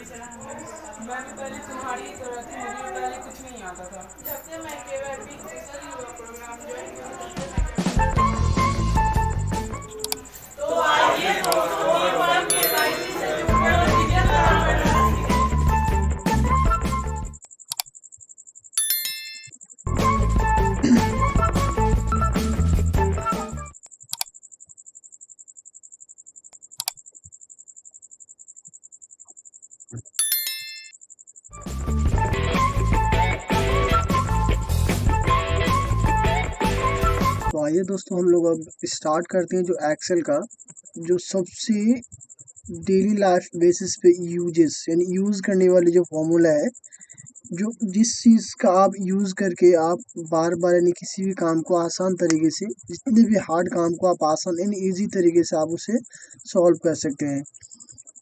मैं भी पहले तुम्हारी ही तरह थी, मुझे भी पहले कुछ नहीं आता था। जब से मैं केवल प्रोग्राम ज्वाइन किया तब से मैं तो आइए दोस्तों, एक बार KYC से जुड़कर डिजिटल पेमेंट। तो आइए दोस्तों, हम लोग अब स्टार्ट करते हैं जो एक्सेल का जो सबसे डेली लाइफ बेसिस पे यूजेस यानी यूज़ करने वाले जो फॉर्मूला है, जो जिस चीज़ का आप यूज़ करके आप बार बार यानी किसी भी काम को आसान तरीके से, जितने भी हार्ड काम को आप आसान यानी ईजी तरीके से आप उसे सॉल्व कर सकते हैं।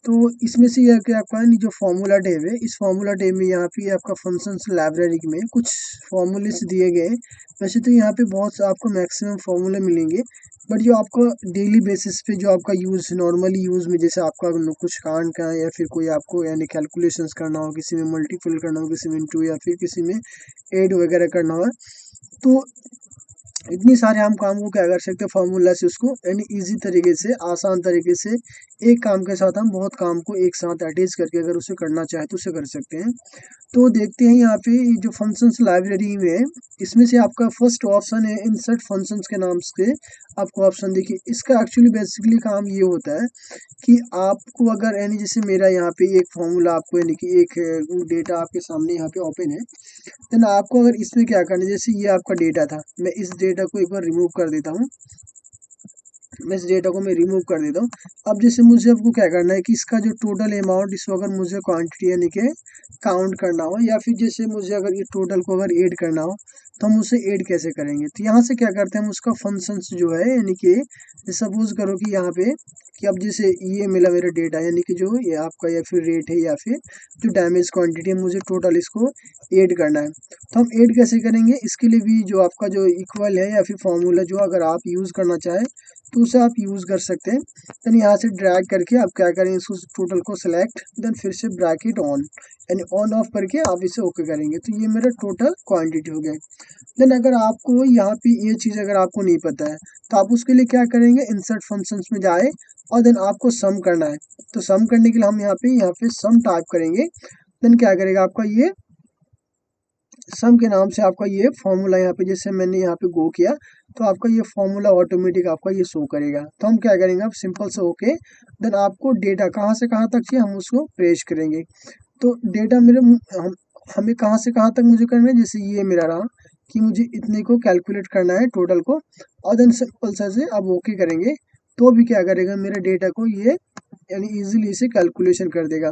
तो इसमें से यह कि आपका जो फॉर्मूला टैब है, इस फॉर्मूला टैब में यहाँ पे आपका फंक्शंस लाइब्रेरी में कुछ फॉर्मूलेस दिए गए हैं। वैसे तो यहाँ पे बहुत से आपको मैक्सिमम फॉर्मूले मिलेंगे, बट जो आपको डेली बेसिस पे जो आपका यूज़ नॉर्मली यूज़ में, जैसे आपका कुछ कांड का है या फिर कोई आपको यानी कैलकुलेशंस करना हो, किसी में मल्टीपल करना हो, किसी में इंटू या फिर किसी में ऐड वगैरह करना हो, तो इतनी सारे हम काम को क्या कर सकते हैं फॉर्मूला से उसको यानी इजी तरीके से, आसान तरीके से एक काम के साथ हम बहुत काम को एक साथ अटैच करके अगर उसे करना चाहे तो उसे कर सकते हैं। तो देखते हैं यहाँ पे ये जो फंक्शंस लाइब्रेरी में है, इसमें से आपका फर्स्ट ऑप्शन है इंसर्ट फंक्शंस के नाम से। आपको ऑप्शन देखिए, इसका एक्चुअली बेसिकली काम ये होता है कि आपको अगर यानी जैसे मेरा यहाँ पे एक फॉर्मूला आपको यानी कि एक डेटा आपके सामने यहाँ पे ओपन है, देन आपको अगर इसमें क्या करना है, जैसे ये आपका डेटा था, मैं इस डेटा को एक बार रिमूव कर देता हूँ। मैं इस डेटा को मैं रिमूव कर देता हूँ। अब जैसे मुझे आपको क्या करना है कि इसका जो टोटल अमाउंट, इसको अगर मुझे क्वांटिटी यानी कि काउंट करना हो, या फिर जैसे मुझे अगर ये टोटल को अगर ऐड करना हो, तो हम उसे ऐड कैसे करेंगे। तो यहाँ से क्या करते हैं हम उसका फंक्शंस जो है यानी कि सपोज करो कि यहाँ पे कि अब जैसे ये मिला मेरा डेटा यानी कि जो ये आपका या फिर रेट है या फिर जो डैमेज क्वांटिटी है, मुझे टोटल इसको ऐड करना है। तो हम ऐड कैसे करेंगे, इसके लिए भी जो आपका जो इक्वल है या फिर फॉर्मूला जो अगर आप यूज़ करना चाहें तो उसे आप यूज़ कर सकते हैं। देन यहाँ से ड्रैग करके आप क्या करेंगे, इसको टोटल को सिलेक्ट, देन फिर से ब्रैकेट ऑन यानी ऑन ऑफ करके आप इसे ओके करेंगे, तो ये मेरा टोटल क्वांटिटी हो गया। देन अगर आपको यहाँ पे ये चीज़ अगर आपको नहीं पता है, तो आप उसके लिए क्या करेंगे, इंसर्ट फंक्शंस में जाए और देन आपको सम करना है। तो सम करने के लिए हम यहाँ पे सम टाइप करेंगे। देन क्या करेगा आपका ये सम के नाम से आपका ये फॉर्मूला यहाँ पे, जैसे मैंने यहाँ पे गो किया तो आपका ये फॉर्मूला ऑटोमेटिक आपका ये शो करेगा। तो हम क्या करेंगे, आप सिंपल से ओके, देन आपको डेटा कहाँ से कहाँ तक चाहिए हम उसको प्रेस करेंगे। तो डेटा मेरे हमें कहाँ से कहाँ तक मुझे करना है, जैसे ये मेरा रहा कि मुझे इतने को कैलकुलेट करना है टोटल को, और देन सिंपल से अब ओके करेंगे तो भी क्या करेगा, मेरे डेटा को ये यानी इजीली इसे कैलकुलेशन कर देगा।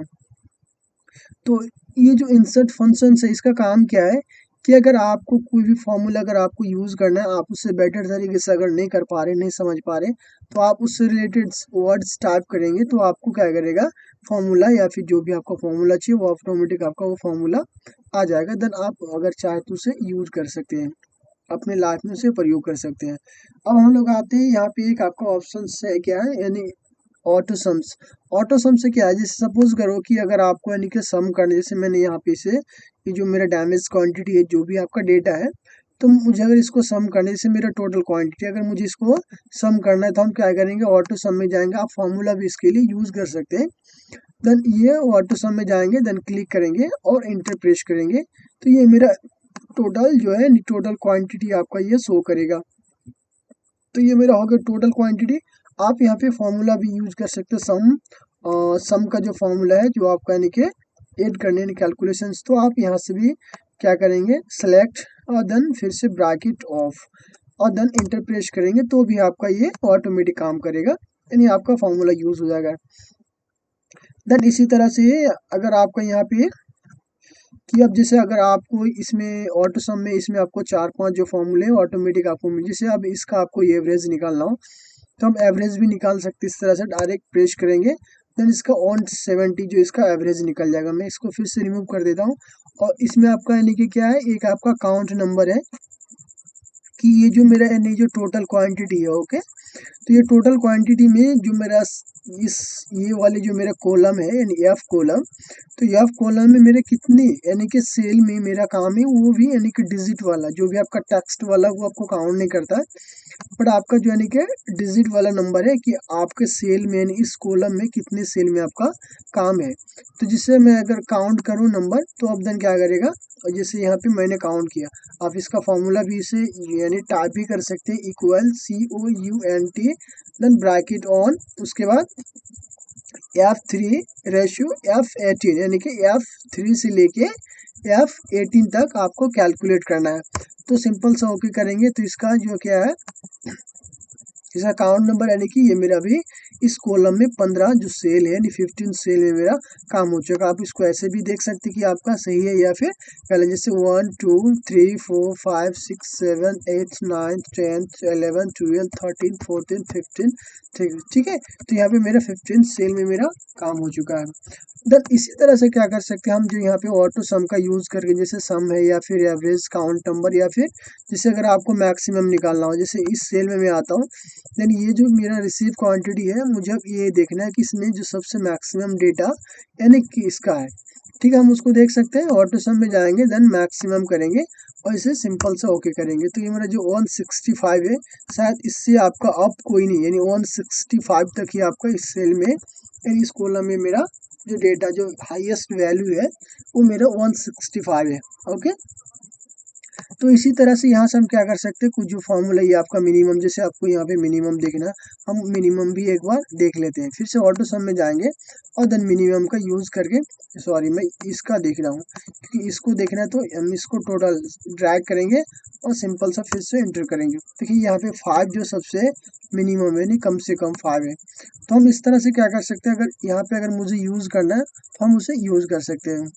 तो ये जो इंसर्ट फंक्शन है, इसका काम क्या है कि अगर आपको कोई भी फॉर्मूला अगर आपको यूज़ करना है, आप उससे बेटर तरीके से अगर नहीं कर पा रहे, नहीं समझ पा रहे, तो आप उससे रिलेटेड वर्ड्स टाइप करेंगे तो आपको क्या करेगा, फॉर्मूला या फिर जो भी आपको फॉर्मूला चाहिए वो ऑटोमेटिक आपका वो फॉर्मूला आ जाएगा। देन आप अगर चाहे तो उसे यूज कर सकते हैं, अपने लाइफ में उसे प्रयोग कर सकते हैं। अब हम लोग आते हैं यहाँ पे एक आपका ऑप्शन है क्या है, यानी ऑटो सम्स। ऑटो सम से क्या है, जैसे सपोज करो कि अगर आपको यानी कि सम करना, जैसे मैंने यहाँ पे से ये जो मेरा डैमेज क्वांटिटी है जो भी आपका डेटा है, तो मुझे अगर इसको सम करना है, जैसे मेरा टोटल क्वांटिटी अगर मुझे इसको सम करना है, तो हम क्या करेंगे, ऑटो सम में जाएंगे। आप फॉर्मूला भी इसके लिए यूज कर सकते हैं। देन ये ऑटो सम में जाएंगे, देन क्लिक करेंगे और इंटर प्रेस करेंगे, तो ये मेरा टोटल जो है टोटल क्वांटिटी आपका ये शो करेगा। तो ये मेरा हो गया टोटल क्वांटिटी। आप यहाँ पे फॉर्मूला भी यूज कर सकते हो, सम का जो फॉर्मूला है जो आपका यानी कि ऐड करने कैलकुलेशंस, तो आप यहाँ से भी क्या करेंगे, सेलेक्ट और देन फिर से ब्रैकेट ऑफ और देन इंटर प्रेस करेंगे तो भी आपका ये ऑटोमेटिक काम करेगा, यानी आपका फॉर्मूला यूज हो जाएगा। देन इसी तरह से अगर आपका यहाँ पे कि अब जैसे अगर आपको इसमें ऑटो सम में इसमें आपको 4-5 जो फॉर्मूले ऑटोमेटिक आपको मिल, जैसे अब इसका आपको एवरेज निकालना हो तो हम एवरेज भी निकाल सकते हैं। इस तरह से डायरेक्ट प्रेस करेंगे, देन इसका ऑन 70 जो इसका एवरेज निकल जाएगा। मैं इसको फिर से रिमूव कर देता हूँ। और इसमें आपका यानी कि क्या है, एक आपका काउंट नंबर है कि ये जो मेरा यानी जो टोटल क्वांटिटी है, ओके, तो ये टोटल क्वांटिटी में जो मेरा इस ये वाले जो मेरा कॉलम है यानी एफ कॉलम, तो एफ कॉलम में मेरे कितनी यानी कि सेल में मेरा काम है वो भी यानी कि डिजिट वाला जो भी आपका टेक्स्ट वाला वो आपको काउंट नहीं करता है, बट आपका जो यानी कि डिजिट वाला नंबर है कि आपके सेल में यानी इस कॉलम में कितने सेल में आपका काम है। तो जिससे मैं अगर काउंट करूँ नंबर तो अब देन क्या करेगा, और जैसे यहाँ पे मैंने काउंट किया, आप इसका फॉर्मूला भी इसे यानी टाइप भी कर सकते हैं, equal COUNT then bracket on, उसके बाद F3 रेशियो F18 यानी कि F3 से लेके F18 तक आपको कैलकुलेट करना है। तो सिंपल सा ओके करेंगे तो इसका जो क्या है, इसका अकाउंट नंबर यानी कि ये मेरा अभी इस कॉलम में 15 जो सेल है यानी 15 सेल में मेरा काम हो चुका। आप इसको ऐसे भी देख सकते कि आपका सही है या फिर पहले जैसे 1 2 3 4 5 6 7 8 9 10 11 12 13 14 15 ठीक है। तो यहाँ पे मेरा 15 सेल में मेरा काम हो चुका है। देन इसी तरह से क्या कर सकते हैं हम, जो यहाँ पे ऑटो सम का यूज करके, जैसे सम है या फिर एवरेज काउंट नंबर या फिर जैसे अगर आपको मैक्सिमम निकालना हो, जैसे इस सेल में मैं आता हूँ, देन ये जो मेरा रिसीव क्वांटिटी है मुझे अब ये देखना है कि इसमें जो सबसे मैक्सिमम डेटा यानी कि इसका है, ठीक है। हम उसको देख सकते हैं, ऑटो सम में जाएंगे देन मैक्सिमम करेंगे और इसे सिंपल से ओके करेंगे। तो ये मेरा जो 165 है, शायद इससे आपका अप कोई नहीं, यानी 165 तक ही आपका इस सेल में यानी इस कॉलम में मेरा जो डेटा जो हाईएस्ट वैल्यू है वो मेरा 165 है। ओके, तो इसी तरह से यहाँ से हम क्या कर सकते हैं, कुछ जो फॉर्मूला ये आपका मिनिमम, जैसे आपको यहाँ पे मिनिमम देखना है, हम मिनिमम भी एक बार देख लेते हैं। फिर से ऑटो सम में जाएंगे और देन मिनिमम का यूज करके, सॉरी मैं इसका देख रहा हूँ क्योंकि इसको देखना है, तो हम इसको टोटल ड्रैग करेंगे और सिंपल सा फिर से एंटर करेंगे। देखिए यहाँ पे 5 जो सबसे मिनिमम है, नहीं कम से कम 5 है। तो हम इस तरह से क्या कर सकते हैं, अगर यहाँ पे अगर मुझे यूज करना है तो हम उसे यूज कर सकते हैं।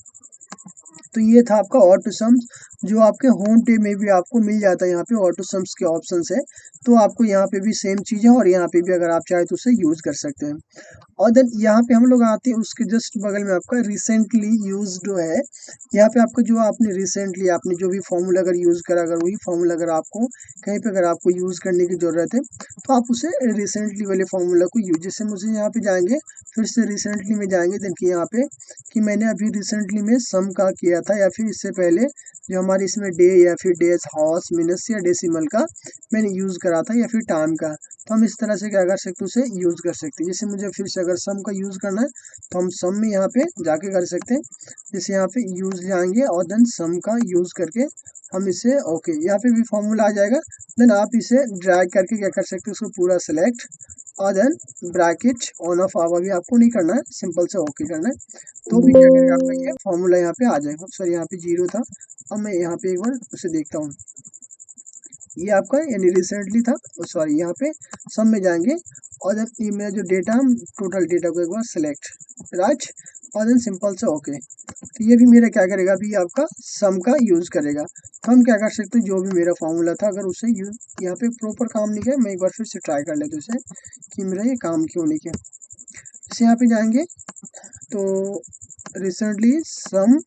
तो ये था आपका ऑटो सम्स, जो आपके होम पे में भी आपको मिल जाता है, यहाँ पे ऑटो सम्स के ऑप्शन है। तो आपको यहाँ पे भी सेम चीज़ है और यहाँ पे भी अगर आप चाहे तो उसे यूज कर सकते हैं। और देन यहाँ पे हम लोग आते हैं, उसके जस्ट बगल में आपका रिसेंटली यूज्ड है। यहाँ पे आपको जो आपने रिसेंटली आपने जो भी फॉर्मूला अगर यूज करा, अगर वही फॉर्मूला अगर आपको कहीं पे अगर आपको यूज करने की जरूरत है तो आप उसे रिसेंटली वाले फॉर्मूला को यूज, जैसे मुझे यहाँ पे जाएंगे फिर से रिसेंटली में जाएंगे, देखिए यहाँ पे कि मैंने अभी रिसेंटली में सम का किया था या फिर इससे पहले जो हमारे इसमें डे या फिर डेज हॉर्स मिनट्स या डेसिमल का मैंने यूज करा था या फिर टाइम का। तो हम इस तरह से क्या कर सकते हैं, उसे यूज कर सकते हैं। जैसे मुझे फिर से अगर सम का यूज करना है तो हम सम में यहाँ पे जाके कर सकते हैं, जैसे यहाँ पे यूज जाएंगे और देन सम का यूज करके हम इसे ओके, यहाँ पे भी फॉर्मूला आ जाएगा। देन आप इसे ड्रैग करके क्या कर सकते हैं, उसको पूरा सेलेक्ट और then bracket on off hour भी आपको नहीं करना है, सिंपल से ओके करना है। तो भी क्या करेगा आपका ये फॉर्मूला यहाँ पे आ जाएगा। सॉरी यहाँ पे 0 था, अब मैं यहाँ पे एक बार उसे देखता हूँ, ये आपका यानी रिसेंटली था, सॉरी यहाँ पे सब में जाएंगे और देन ये मेरा जो डेटा, हम टोटल डेटा को एक बार सेलेक्ट राइट और देन सिंपल से ओके। तो ये भी मेरा क्या करेगा, अभी आपका सम का यूज करेगा। तो हम क्या कर सकते हैं, जो भी मेरा फॉर्मूला था अगर उसे यूज यहाँ पे प्रॉपर काम नहीं किया, मैं एक बार फिर से ट्राई कर लेता हूँ उसे कि मेरा ये काम क्यों नहीं किया। जैसे यहाँ पे जाएंगे तो रिसेंटली सम,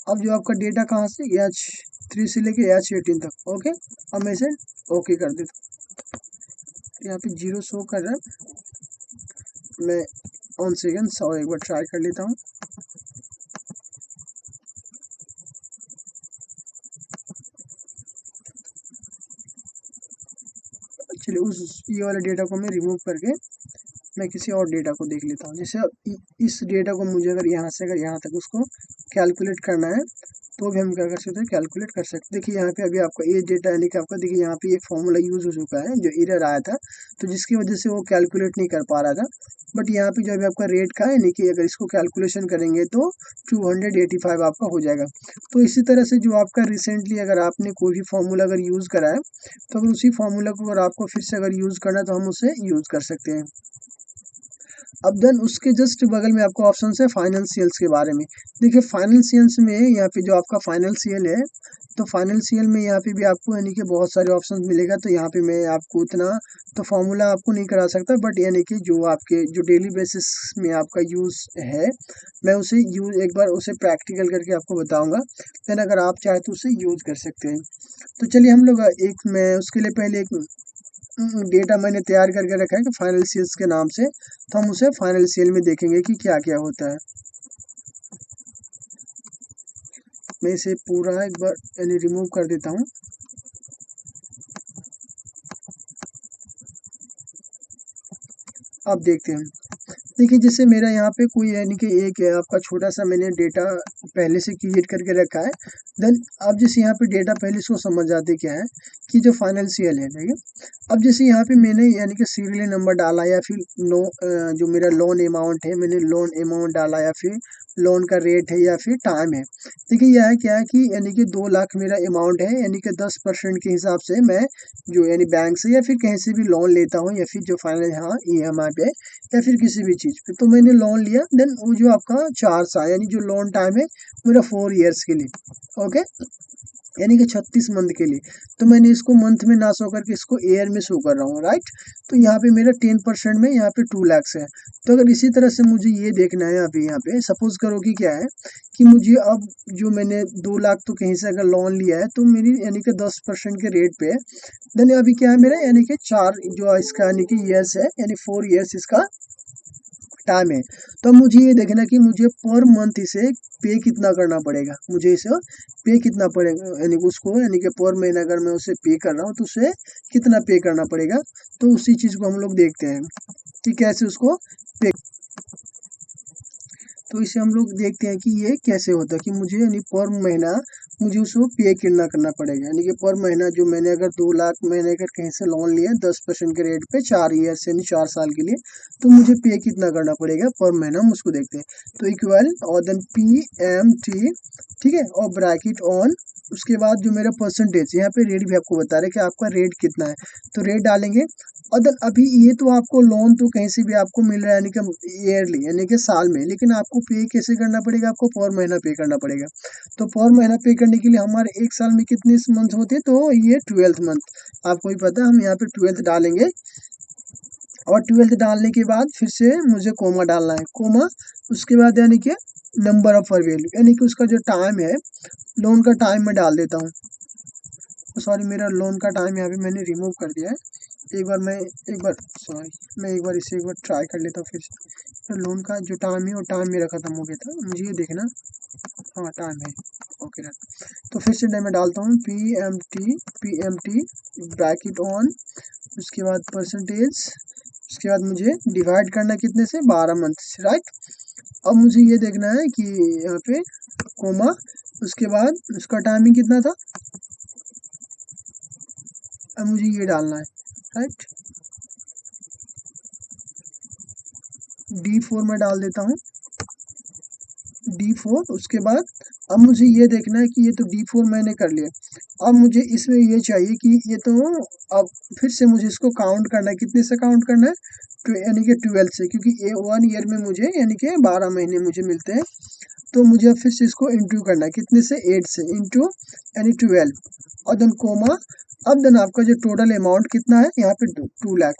अब जो आपका डेटा कहाँ से H3 से लेके H18 तक, ओके। अब मैं इसे ओके कर देता हूँ, यहाँ पे 0 शो कर रहा है। मैं 1 सेकेंड और एक बार ट्राई कर लेता हूँ। चलिए उस ये वाले डेटा को मैं रिमूव करके मैं किसी और डेटा को देख लेता हूँ। जैसे अब इस डेटा को मुझे अगर यहाँ से अगर यहाँ तक उसको कैलकुलेट करना है तो भी हम क्या कर सकते हैं, कैलकुलेट कर सकते हैं। देखिए यहाँ पे अभी आपका ये डेटा यानी कि आपका देखिए यहाँ पे एक फॉर्मूला यूज हो चुका है जो एरर आया था, तो जिसकी वजह से वो कैलकुलेट नहीं कर पा रहा था। बट यहाँ पे जो अभी आपका रेट का है यानी कि अगर इसको कैलकुलेशन करेंगे तो 285 आपका हो जाएगा। तो इसी तरह से जो आपका रिसेंटली अगर आपने कोई भी फॉर्मूला अगर यूज़ करा है तो अगर उसी फॉर्मूला को अगर आपको फिर से अगर यूज़ करना है तो हम उसे यूज़ कर सकते हैं। अब देन उसके जस्ट बगल में आपको ऑप्शन है फाइनेंशियल्स के बारे में। देखिए फाइनेंशियल्स में यहाँ पे जो आपका फाइनेंशियल है, तो फाइनेंशियल में यहाँ पे भी आपको यानी कि बहुत सारे ऑप्शन मिलेगा। तो यहाँ पे मैं आपको इतना तो फॉर्मूला आपको नहीं करा सकता, बट यानी कि जो आपके जो डेली बेसिस में आपका यूज़ है मैं उसे यूज एक बार उसे प्रैक्टिकल करके आपको बताऊंगा। देन अगर आप चाहे तो उसे यूज कर सकते हैं। तो चलिए हम लोग एक मैं उसके लिए पहले एक डेटा मैंने तैयार करके रखा है कि फाइनल सेल्स के नाम से, तो हम उसे फाइनल सेल में देखेंगे कि क्या क्या होता है। मैं इसे पूरा एक बार यानी रिमूव कर देता हूँ। अब देखते हैं। देखिए जैसे मेरा यहाँ पे कोई यानी कि एक आपका छोटा सा मैंने डेटा पहले से क्रिएट करके रखा है। देन अब जैसे यहाँ पे डेटा पहले इसको समझ जाते क्या है कि जो फाइनेंशियल है, ठीक है। अब जैसे यहाँ पे मैंने यानी कि सीरियल नंबर डाला या फिर जो मेरा लोन अमाउंट है मैंने लोन अमाउंट डाला या फिर लोन का रेट है या फिर टाइम है। देखिए यह है क्या है कि यानी कि 2 लाख मेरा अमाउंट है, यानी कि 10% के हिसाब से मैं जो यानी बैंक से या फिर कहीं से भी लोन लेता हूँ या फिर जो फाइनल यहाँ EMI पे या फिर किसी भी चीज़ पे, तो मैंने लोन लिया। देन वो जो आपका 4 साल यानी जो लोन टाइम है मेरा 4 ईयर्स के लिए, ओके, यानी कि 36 मंथ के लिए। तो मैंने इसको मंथ में ना शो करके इसको ईयर में शो कर रहा हूँ, राइट। तो यहाँ पे मेरा 10% में यहाँ पे 2 लाख है। तो अगर इसी तरह से मुझे ये देखना है अभी यहाँ पे सपोज करो कि क्या है कि मुझे अब जो मैंने 2 लाख तो कहीं से अगर लोन लिया है तो मेरी यानी कि 10% के रेट पे है। देन अभी क्या है मेरा यानी कि 4 जो इसका यानी कि ईयर्स है यानी 4 ईयर्स इसका टाइम है। तो अब मुझे ये देखना कि मुझे पर मंथ इसे पे कितना करना पड़ेगा, मुझे इसे पे कितना पड़ेगा यानी कि उसको यानी कि पर महीना अगर मैं उसे पे कर रहा हूँ तो उसे कितना पे करना पड़ेगा। तो उसी चीज़ को हम लोग देखते हैं कि कैसे उसको पे। तो इसे हम लोग देखते हैं कि ये कैसे होता है कि मुझे यानी पर महीना मुझे उसको पे कितना करना पड़ेगा, यानी कि पर महीना जो मैंने अगर 2 लाख मैंने अगर कहीं से लोन लिया 10% के रेट पे 4 ईयर्स यानी 4 साल के लिए, तो मुझे पे कितना करना पड़ेगा पर महीना हम उसको देखते हैं। तो इक्वल और देन PMT, ठीक है, और ब्रैकेट ऑन, उसके बाद जो मेरा परसेंटेज यहाँ पे रेट भी आपको बता रहे हैं कि आपका रेट कितना है, तो रेट डालेंगे। और देन अभी ये तो आपको लोन तो कहीं से भी आपको मिल रहा है यानी कि ईयरली यानी कि साल में, लेकिन आपको पे कैसे करना पड़ेगा, आपको पर महीना पे करना पड़ेगा। तो पर महीना पे करने के लिए हमारे एक साल में कितने मंथ होते हैं, तो ये 12th मंथ आपको भी पता है। हम यहाँ पे 12th डालेंगे और 12th डालने के बाद फिर से मुझे कोमा डालना है, कोमा उसके बाद यानी कि नंबर ऑफ वैल्यू यानी कि उसका जो टाइम है लोन का टाइम मैं डाल देता हूँ। सॉरी मेरा लोन का टाइम यहाँ पे मैंने रिमूव कर दिया है। एक बार सॉरी मैं एक बार इसे एक बार ट्राई कर लेता हूँ फिर से। लोन का जो टाइम है वो टाइम मेरा ख़त्म हो गया था, मुझे ये देखना। हाँ टाइम है, ओके ना। तो फिर से मैं डालता हूँ PMT ब्रैकेट ऑन, उसके बाद परसेंटेज, उसके बाद मुझे डिवाइड करना कितने से 12 मंथ से, राइट। अब मुझे ये देखना है कि यहाँ पे कोमा, उसके बाद उसका टाइमिंग कितना था, अब मुझे ये डालना है, राइट। D4 में डाल देता हूँ, D4। उसके बाद अब मुझे ये देखना है कि ये तो D4 मैंने कर लिया। अब मुझे इसमें ये चाहिए कि ये तो अब फिर से मुझे इसको काउंट करना है, कितने से काउंट करना है, यानी कि 12 से, क्योंकि 1 ईयर में मुझे यानी कि 12 महीने मुझे मिलते हैं। तो मुझे अब फिर से इसको इंटू करना है, कितने से 8 से इंटू यानी 12 और देन कोमा। अब देन आपका जो टोटल अमाउंट कितना है यहाँ पे 2 लाख।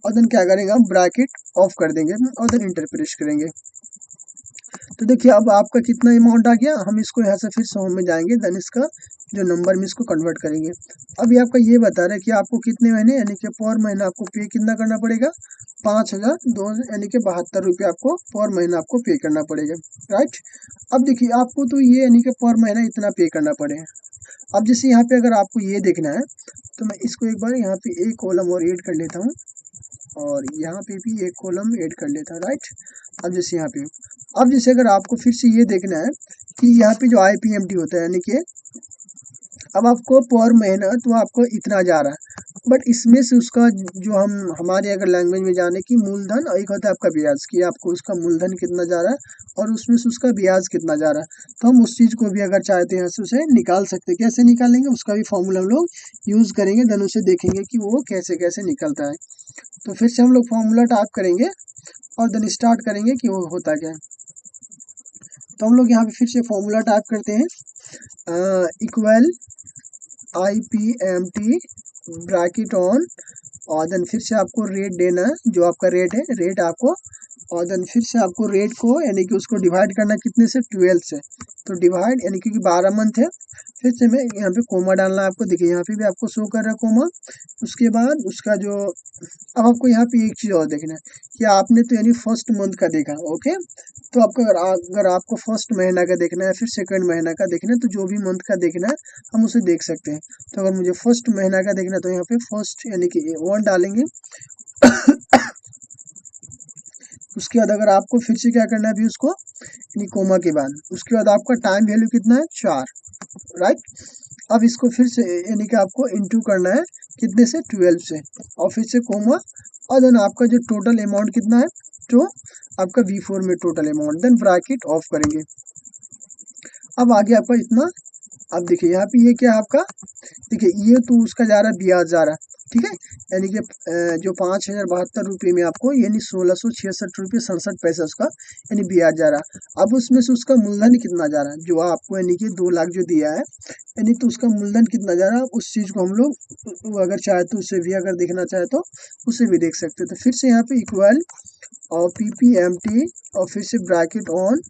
और देन क्या करेंगे हम ब्रैकेट ऑफ कर देंगे और देन इंटर प्रेस करेंगे। तो देखिए अब आपका कितना अमाउंट आ गया, हम इसको यहाँ से फिर 100 में जाएंगे, देन इसका जो नंबर में इसको कन्वर्ट करेंगे। अभी आपका ये बता रहा है कि आपको कितने महीने यानी कि पर महीना आपको पे कितना करना पड़ेगा, 5,002 यानी कि 72 रुपये आपको पर महीना आपको पे करना पड़ेगा, राइट। अब देखिए आपको तो ये यानी कि पर महीना इतना पे करना पड़ेगा। अब जैसे यहाँ पे अगर आपको ये देखना है तो मैं इसको एक बार यहाँ पे एक कॉलम और ऐड कर लेता हूँ और यहाँ पे भी एक कॉलम ऐड कर लेता हूँ, राइट। अब जैसे यहाँ पे अब जैसे अगर आपको फिर से ये देखना है कि यहाँ पे जो IPMT होता है यानी कि अब आपको पर महीना तो आपको इतना जा रहा है, बट इसमें से उसका जो हम हमारे अगर लैंग्वेज में जाने की मूलधन और एक होता है आपका ब्याज कि आपको उसका मूलधन कितना जा रहा है और उसमें से उसका ब्याज कितना जा रहा है। तो हम उस चीज़ को भी अगर चाहते हैं तो उसे निकाल सकते हैं। कैसे निकालेंगे उसका भी फॉर्मूला हम लोग यूज़ करेंगे, देन उसे देखेंगे कि वो कैसे कैसे निकलता है। तो फिर से हम लोग फॉर्मूला टाइप करेंगे और देन स्टार्ट करेंगे कि वो होता क्या है। तो हम लोग यहाँ पे फिर से फॉर्मूला टाइप करते हैं इक्वल IPMT ब्रैकेट ऑन और देन फिर से आपको रेट देना है, जो आपका रेट है रेट आपको और देन फिर से आपको रेट को यानी कि उसको डिवाइड करना कितने से, 12 से। तो डिवाइड यानी कि 12 मंथ है, फिर से मैं यहाँ पे कोमा डालना है आपको। देखिए यहाँ पे भी आपको शो कर रहा है कोमा। उसके बाद उसका जो, अब आपको यहाँ पे एक चीज़ और देखना है कि आपने तो यानी फर्स्ट मंथ का देखा, ओके। तो आपको अगर आपको फर्स्ट महीना का देखना है, फिर सेकंड महीना का देखना है, तो जो भी मंथ का देखना है हम उसे देख सकते हैं। तो अगर मुझे फर्स्ट महीना का देखना है तो यहाँ पे फर्स्ट यानी कि 1 डालेंगे। उसके बाद अगर आपको फिर से क्या करना है अभी उसको, यानी कोमा के बाद उसके बाद आपका टाइम वैल्यू कितना है, 4, राइट। अब इसको फिर से यानी कि आपको इंटू करना है कितने से, 12 से, और फिर से कोमा, और देन आपका जो टोटल अमाउंट कितना है, तो आपका V4 में total amount, then bracket off करेंगे। अब आगे आपका इतना, अब देखिए यहाँ पे ये क्या है आपका, देखिए ये तो उसका जा रहा है, ब्याज जा रहा है, ठीक है। यानी कि जो 5072 रुपये में आपको यानी 1666 रुपये 67 पैसे उसका यानी ब्याज जा रहा है। अब उसमें से उसका मूलधन कितना जा रहा है, जो आपको यानी कि 2 लाख जो दिया है, यानी तो उसका मूलधन कितना जा रहा है, उस चीज़ को हम लोग अगर चाहे तो उसे भी अगर देखना चाहे तो उसे भी देख सकते हैं। तो फिर से यहाँ पे इक्वल और PPMT और फिर से ब्रैकेट ऑन,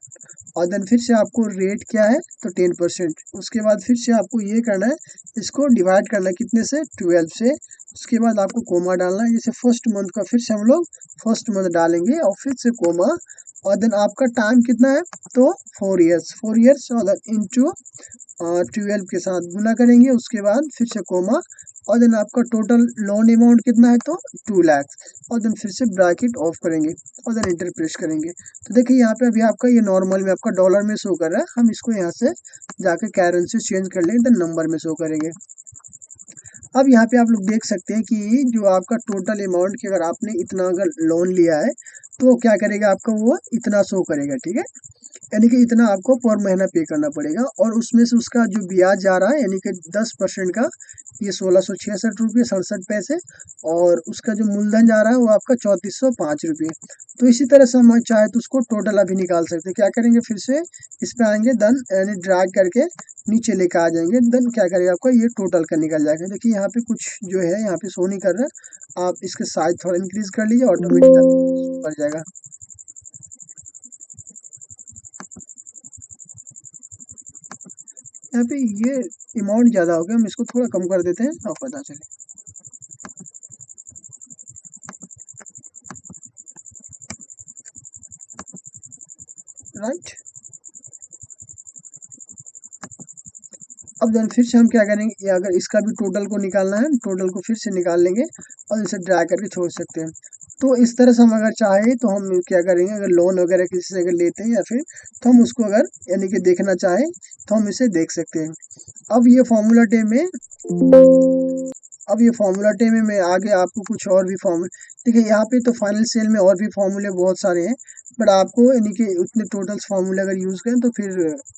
और देन फिर से आपको रेट क्या है, तो 10%। उसके बाद फिर से आपको ये करना है, इसको डिवाइड करना है कितने से, 12 से। उसके बाद आपको कोमा डालना है, जैसे फर्स्ट मंथ का फिर से हम लोग फर्स्ट मंथ डालेंगे और फिर से कोमा, और देन आपका टाइम कितना है, तो 4 ईयर्स, 4 ईयर्स और देन इंटू 12 के साथ गुना करेंगे। उसके बाद फिर से कोमा, और देन आपका टोटल लोन अमाउंट कितना है, तो 2 लाख, और देन फिर से ब्रैकेट ऑफ करेंगे और देन इंटर प्रेस करेंगे। तो देखिए यहाँ पे अभी आपका ये नॉर्मल में आपका डॉलर में शो कर रहा है, हम इसको यहाँ से जाके करेंसी चेंज कर लेंगे, देन नंबर में शो करेंगे। अब यहाँ पे आप लोग देख सकते हैं कि जो आपका टोटल अमाउंट की अगर आपने इतना अगर लोन लिया है तो क्या करेगा आपका, वो इतना शो करेगा, ठीक है। यानी कि इतना आपको पर महीना पे करना पड़ेगा, और उसमें से उसका जो ब्याज जा रहा है यानी कि 10% का, ये 1666 रुपये 67 पैसे, और उसका जो मूलधन जा रहा है वो आपका 3405 रुपये। तो इसी तरह से हम चाहे तो उसको टोटल अभी निकाल सकते हैं। क्या करेंगे, फिर से इस पे आएंगे, देन यानी ड्रैग करके नीचे लेके आ जाएंगे, देन क्या करेगा आपका ये टोटल का निकल जाएगा। देखिए यहाँ पे कुछ जो है यहाँ पे शो नहीं कर रहा है, आप इसके साइज थोड़ा इंक्रीज कर लीजिए, ऑटोमेटिक कर जाएगा। यहाँ पे ये अमाउंट ज़्यादा हो गया, हम इसको थोड़ा कम कर देते हैं और पता चले, राइट। अब देन फिर से हम क्या करेंगे, ये अगर इसका भी टोटल को निकालना है, टोटल को फिर से निकाल लेंगे और इसे ड्रैग करके छोड़ सकते हैं। तो इस तरह से हम अगर चाहें तो हम क्या करेंगे, अगर लोन वगैरह किसी से अगर लेते हैं या फिर, तो हम उसको अगर यानी कि देखना चाहें तो हम इसे देख सकते हैं। अब ये फॉर्मूला टे में, अब ये फॉर्मूला टे में मैं आगे आपको कुछ और भी फॉर्मूले, देखिए यहाँ पे तो फाइनल सेल में और भी फॉर्मूले बहुत सारे हैं, बट आपको यानी कि उतने टोटल्स फार्मूले अगर यूज़ करें तो फिर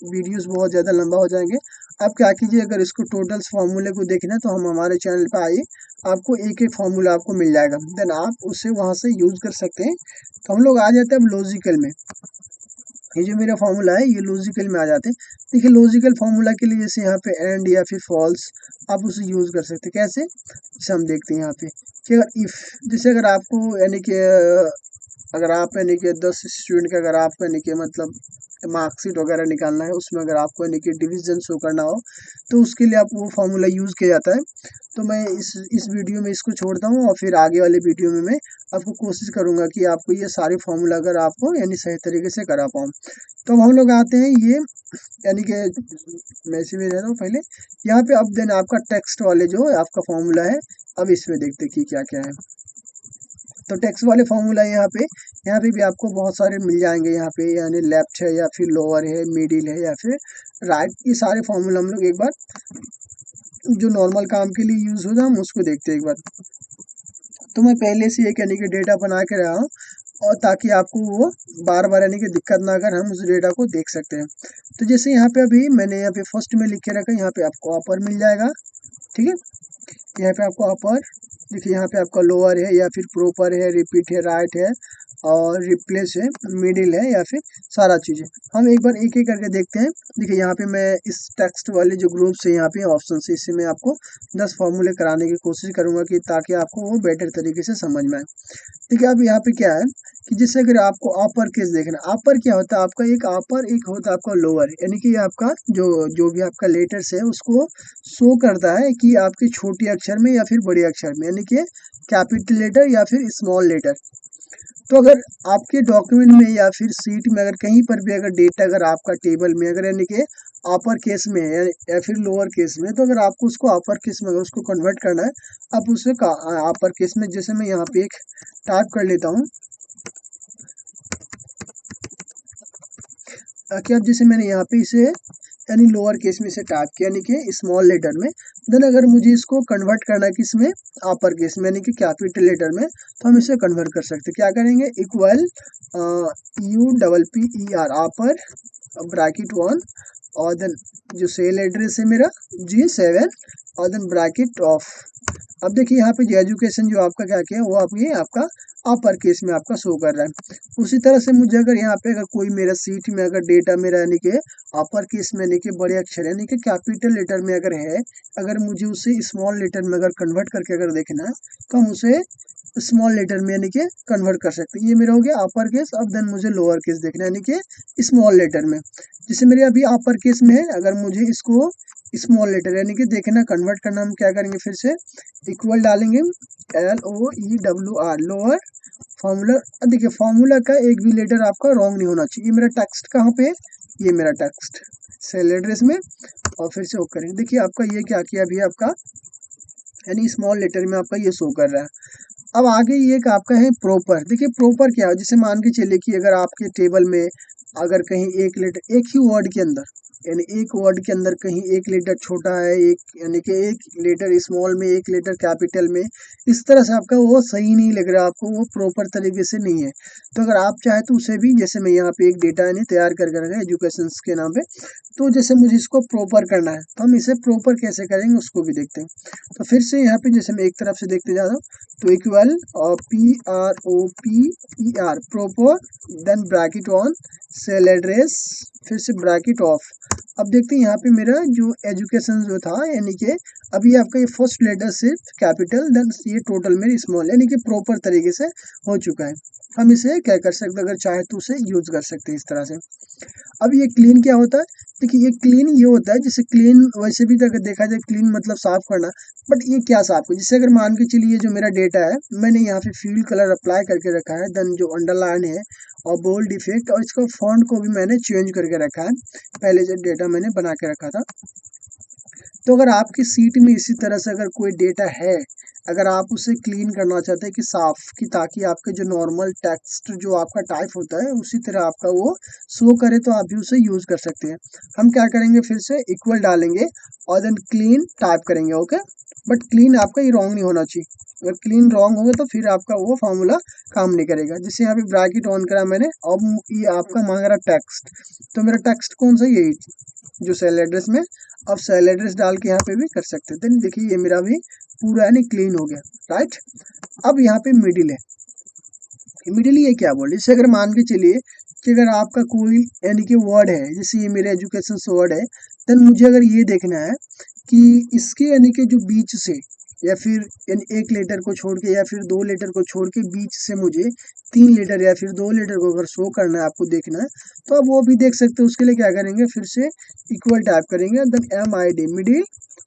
वीडियोस बहुत ज़्यादा लंबा हो जाएंगे। आप क्या कीजिए, अगर इसको टोटल्स फार्मूले को देखना है तो हम हमारे चैनल पे आइए, आपको एक एक फार्मूला आपको मिल जाएगा, देन आप उसे वहाँ से यूज़ कर सकते हैं। तो हम लोग आ जाते हैं अब लॉजिकल में। ये जो मेरा फार्मूला है ये लॉजिकल में आ जाते हैं। देखिए लॉजिकल फार्मूला के लिए जैसे यहाँ पे एंड या फिर फॉल्स आप उसे यूज़ कर सकते हैं। कैसे, जैसे हम देखते हैं यहाँ पे कि अगर इफ़, जैसे अगर आपको यानी कि अगर आप यानी कि 10 स्टूडेंट का अगर आपको यानी कि मतलब मार्कशीट वगैरह निकालना है, उसमें अगर आपको यानी कि डिवीजन शो करना हो तो उसके लिए आप वो फार्मूला यूज़ किया जाता है। तो मैं इस वीडियो में इसको छोड़ता हूँ, और फिर आगे वाले वीडियो में मैं आपको कोशिश करूँगा कि आपको ये सारे फार्मूला अगर आपको यानी सही तरीके से करा पाऊँ। तो अब हम लोग आते हैं ये यानी कि मैं इसी में रहता हूँ पहले, यहाँ पे अब देन आपका टेक्स्ट वाले जो आपका फार्मूला है, अब इसमें देखते हैं कि क्या क्या है। तो टेक्स्ट वाले फार्मूला यहाँ पे भी आपको बहुत सारे मिल जाएंगे, यहाँ पे यानी लेफ्ट है या फिर लोअर है, मिडिल है या फिर राइट, ये सारे फार्मूला हम लोग एक बार जो नॉर्मल काम के लिए यूज़ होगा हम उसको देखते हैं एक बार। तो मैं पहले से एक यानी कि डेटा बना के रहा हूँ, और ताकि आपको वो बार बार यानी कि दिक्कत ना अगर हम उस डेटा को देख सकते हैं। तो जैसे यहाँ पे अभी मैंने यहाँ पे फर्स्ट में लिख के रखा है, यहाँ पे आपको अपर मिल जाएगा, ठीक है। यहाँ पे आपको अपर, देखिए यहाँ पे आपका लोअर है या फिर प्रॉपर है, रिपीट है, राइट है, और रिप्लेस है, मिडिल है, या फिर सारा चीज़ें। हम एक बार एक एक करके देखते हैं। देखिए यहाँ पे मैं इस टेक्स्ट वाले जो ग्रुप्स है यहाँ पे ऑप्शन से, इससे मैं आपको 10 फॉर्मूले कराने की कोशिश करूंगा कि ताकि आपको वो बेटर तरीके से समझ में आए। देखिए अब यहाँ पे क्या है कि जैसे अगर आपको अपर केस देखना, अपर क्या होता है आपका, एक अपर एक होता है आपका लोअर, यानी कि आपका जो जो भी आपका लेटर्स है उसको शो करता है कि आपके छोटे अक्षर में या फिर बड़े अक्षर में, यानी कि कैपिटल लेटर या फिर स्मॉल लेटर। तो अगर आपके डॉक्यूमेंट में या फिर सीट में अगर कहीं पर भी अगर डेटा अगर आपका टेबल में अगर यानी कि अपर केस में है या फिर लोअर केस में, तो अगर आपको उसको अपर केस में अगर उसको कन्वर्ट करना है, आप उसे अपर केस में, जैसे मैं यहाँ पे एक टाइप कर लेता हूँ कि अब जैसे मैंने यहाँ पे इसे यानी लोअर केस में से टाइप किया, यानी कि स्मॉल लेटर में। देन अगर मुझे इसको कन्वर्ट करना है किसमें, अपर केस में, यानी कि कैपिटल लेटर में, तो हम इसे कन्वर्ट कर सकते हैं। क्या करेंगे, इक्वल UPPER अपर ब्रैकेट 1 और देन जो सेल एड्रेस है मेरा G7 और देन ब्रैकेट ऑफ। अब देखिए यहाँ पे जो एजुकेशन जो आपका क्या किया वो आपका अपर केस में आपका शो कर रहा है। उसी तरह से मुझे अगर यहाँ पे अगर कोई मेरा सीट में अगर डेटा मेरा यानी कि अपर केस में यानी कि बड़े अक्षर यानी कि कैपिटल लेटर में अगर है, अगर मुझे उसे स्मॉल लेटर में अगर कन्वर्ट करके अगर देखना है, तो हम उसे स्मॉल लेटर में यानी कि कन्वर्ट कर सकते हैं। ये मेरा हो गया अपर केस। अब देन मुझे लोअर केस देखना है यानी कि स्मॉल लेटर में। जैसे मेरे अभी अपर केस में है, अगर मुझे इसको स्मॉल लेटर यानी कि देखना कन्वर्ट करना, हम क्या करेंगे, फिर से इक्वल डालेंगे LOEWR लोअर फॉर्मूला। देखिए फॉर्मूला का एक भी लेटर आपका रॉन्ग नहीं होना चाहिए। ये मेरा टेक्स्ट कहाँ पे है, ये मेरा टेक्स्ट सेल एड्रेस में, और फिर से ओके करेंगे। देखिए आपका ये क्या किया अभी आपका, यानी स्मॉल लेटर में आपका ये शो कर रहा है। अब आगे ये एक आपका है प्रॉपर। देखिए प्रॉपर क्या है, जैसे मान के चलिए कि अगर आपके टेबल में अगर कहीं एक लेटर एक ही वर्ड के अंदर, यानी एक वर्ड के अंदर कहीं एक लेटर छोटा है, एक यानी कि एक लेटर स्मॉल में एक लेटर कैपिटल में, इस तरह से आपका वो सही नहीं लग रहा, आपको वो प्रॉपर तरीके से नहीं है। तो अगर आप चाहे तो उसे भी, जैसे मैं यहाँ पे एक डेटा यानी तैयार करके रखा है एजुकेशन के नाम पे, तो जैसे मुझे इसको प्रॉपर करना है तो हम इसे प्रॉपर कैसे करेंगे उसको भी देखते हैं। तो फिर से यहाँ पे जैसे मैं एक तरफ से देखते जा रहा हूँ, तो equal PROPER proper then bracket on cell address, फिर से ब्रैकेट ऑफ। अब देखते हैं यहाँ पे मेरा जो एजुकेशन जो था, यानी कि अभी आपका ये फर्स्ट लेटर सिर्फ कैपिटल, देन ये टोटल मेरी स्मॉल, यानी कि प्रॉपर तरीके से हो चुका है। हम इसे क्या कर सकते हैं, अगर चाहे तो उसे यूज कर सकते हैं इस तरह से। अब ये क्लीन क्या होता है, देखिए ये क्लीन ये होता है, जैसे क्लीन वैसे भी अगर देखा जाए क्लीन मतलब साफ करना, बट ये क्या साफ है, जैसे अगर मान के चलिए जो मेरा डेटा है मैंने यहाँ पे फील्ड कलर अप्लाई करके रखा है, देन जो अंडरलाइन है और बोल्ड इफेक्ट और इसका फॉन्ट को भी मैंने चेंज करके रखा है, पहले जो डेटा मैंने बना के रखा था। तो अगर आपकी सीट में इसी तरह से अगर कोई डेटा है, अगर आप उसे क्लीन करना चाहते हैं कि साफ कि ताकि आपके जो नॉर्मल टेक्स्ट जो आपका टाइप होता है उसी तरह आपका वो शो करे, तो आप भी उसे यूज कर सकते हैं। हम क्या करेंगे, फिर से इक्वल डालेंगे और देन क्लीन टाइप करेंगे, ओके। बट क्लीन आपका ये रॉन्ग नहीं होना चाहिए, अगर क्लीन रॉन्ग होगा तो फिर आपका वो फॉर्मूला काम नहीं करेगा। जैसे यहाँ पे ब्रैकेट ऑन करा मैंने, अब ये आपका मांग रहा टेक्स्ट, तो मेरा टेक्स्ट कौन सा, यही जो सेल एड्रेस में। अब सेल एड्रेस डाल के यहाँ पे भी कर सकते हैं। देन देखिए ये मेरा भी पूरा यानी क्लीन हो गया, राइट। अब यहाँ पे मिडिल है, मिडिल ये क्या बोल, जैसे अगर मान के चलिए कि अगर आपका कोई यानी कि वर्ड है, जैसे ये मेरे एजुकेशन वर्ड है, देन मुझे अगर ये देखना है कि इसके यानी कि जो बीच से या फिर यानी एक लेटर को छोड़ के या फिर दो लेटर को छोड़ के बीच से मुझे तीन लेटर या फिर दो लेटर को अगर शो करना है, आपको देखना है, तो आप वो भी देख सकते हो। उसके लिए क्या करेंगे, फिर से इक्वल टाइप करेंगे, देन MID मिडिल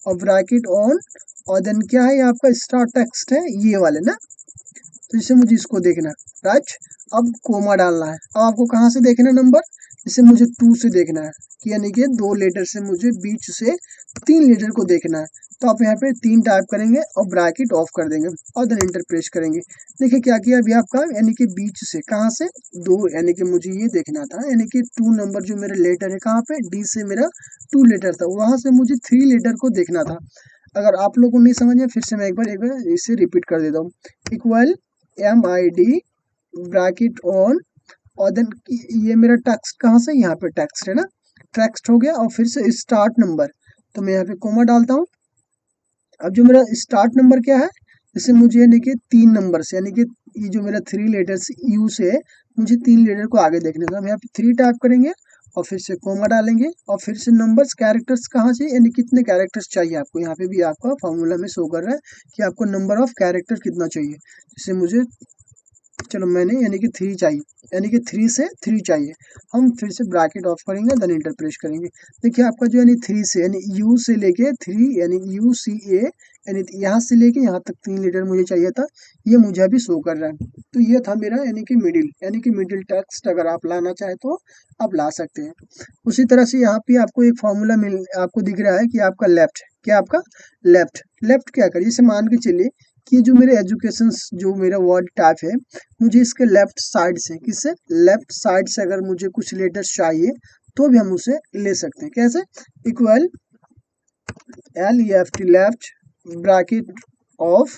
और ब्रैकेट ऑन, और देन क्या है ये आपका स्टार्ट टेक्स्ट है ये वाले ना, तो जैसे मुझे इसको देखना है, राइट। अब कोमा डालना है। अब आपको कहाँ से देखना है नंबर, जैसे मुझे 2 से देखना है कि यानी कि दो लेटर से मुझे बीच से तीन लेटर को देखना है, तो आप यहाँ पे 3 टाइप करेंगे और ब्रैकेट ऑफ कर देंगे और देन इंटर प्रेस करेंगे। देखिए क्या किया अभी आपका, यानी कि बीच से कहाँ से दो, यानी कि मुझे ये देखना था, यानी कि 2 नंबर जो मेरा लेटर है कहाँ पे, डी से मेरा 2 लेटर था, वहां से मुझे 3 लेटर को देखना था। अगर आप लोगों को नहीं समझ में, फिर से मैं एक बार इसे रिपीट कर देता हूँ। इक्वल MID ब्रैकेट ऑन और देन ये मेरा टेक्स्ट कहाँ से, यहाँ पे टेक्स्ट है ना, टेक्स्ट हो गया। और फिर से स्टार्ट नंबर, तो मैं यहाँ पे कोमा डालता हूँ। अब जो मेरा स्टार्ट नंबर क्या है, जैसे मुझे यानी कि 3 नंबर से, यानी कि ये जो मेरा 3 लेटर्स यू से है, मुझे 3 लेटर को आगे देखना था। हम यहाँ पे 3 टाइप करेंगे और फिर से कोमा डालेंगे और फिर से नंबर्स कैरेक्टर्स कहाँ से, यानी कितने कैरेक्टर्स चाहिए आपको। यहाँ पे भी आपका फॉर्मूला में शो कर रहा है कि आपको नंबर ऑफ कैरेक्टर कितना चाहिए। जैसे मुझे, चलो मैंने यानी कि 3 चाहिए, यानी कि 3 से 3 चाहिए। हम फिर से ब्रैकेट ऑफ करेंगे, देन इंटर प्रेस करेंगे। देखिए आपका जो यानी 3 से यानी यू से लेके 3 यानी यू सी ए यानी यहाँ से लेके यहाँ तक 3 लीटर मुझे चाहिए था, ये मुझे अभी शो कर रहा है। तो ये था मेरा यानी कि मिडिल टेक्स्ट। अगर आप लाना चाहे तो आप ला सकते हैं। उसी तरह से यहाँ पे आपको एक फॉर्मूला आपको दिख रहा है कि आपका लेफ्ट, क्या आपका लेफ्ट लेफ्ट क्या करिए, जैसे मान के चलिए कि जो मेरे एजुकेशन जो मेरा वर्ड टाइप है, मुझे इसके लेफ्ट साइड से, किससे, लेफ्ट साइड से अगर मुझे कुछ लेटर्स चाहिए तो भी हम उसे ले सकते हैं। कैसे, equal LEFT left bracket off,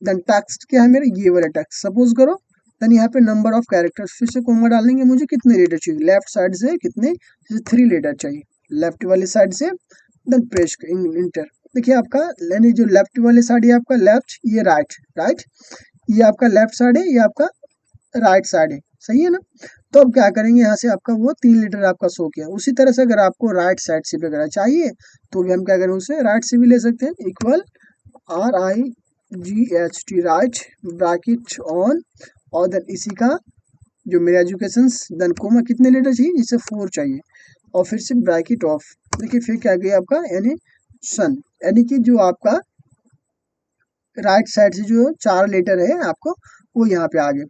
then text क्या है मेरे, ये वाला टेक्स्ट सपोज करो, देन यहाँ पे नंबर ऑफ कैरेक्टर्स, फिर से कोमा डालेंगे, मुझे कितने लेटर चाहिए लेफ्ट साइड से, कितने, जैसे 3 लेटर चाहिए लेफ्ट वाली साइड से, देन प्रेस इंटर। देखिए आपका यानी जो लेफ्ट वाले साइड है आपका लेफ्ट, ये राइट राइट, ये आपका लेफ्ट साइड है, ये आपका राइट साइड है, सही है ना। तो अब क्या करेंगे, यहाँ से आपका वो 3 लीटर आपका शो किया। उसी तरह से अगर आपको राइट साइड से भी अगर चाहिए तो भी हम क्या करें, उसे राइट से भी ले सकते हैं। Equal RIGHT right bracket on, और देन इसी का जो मेरा एजुकेशन, देन कोमा कितने लेटर चाहिए, जिससे 4 चाहिए, और फिर से ब्रैकेट ऑफ। देखिए फिर क्या गया आपका यानी सन, यानी कि जो आपका राइट साइड से जो 4 लेटर है आपको वो यहाँ पे आ गए।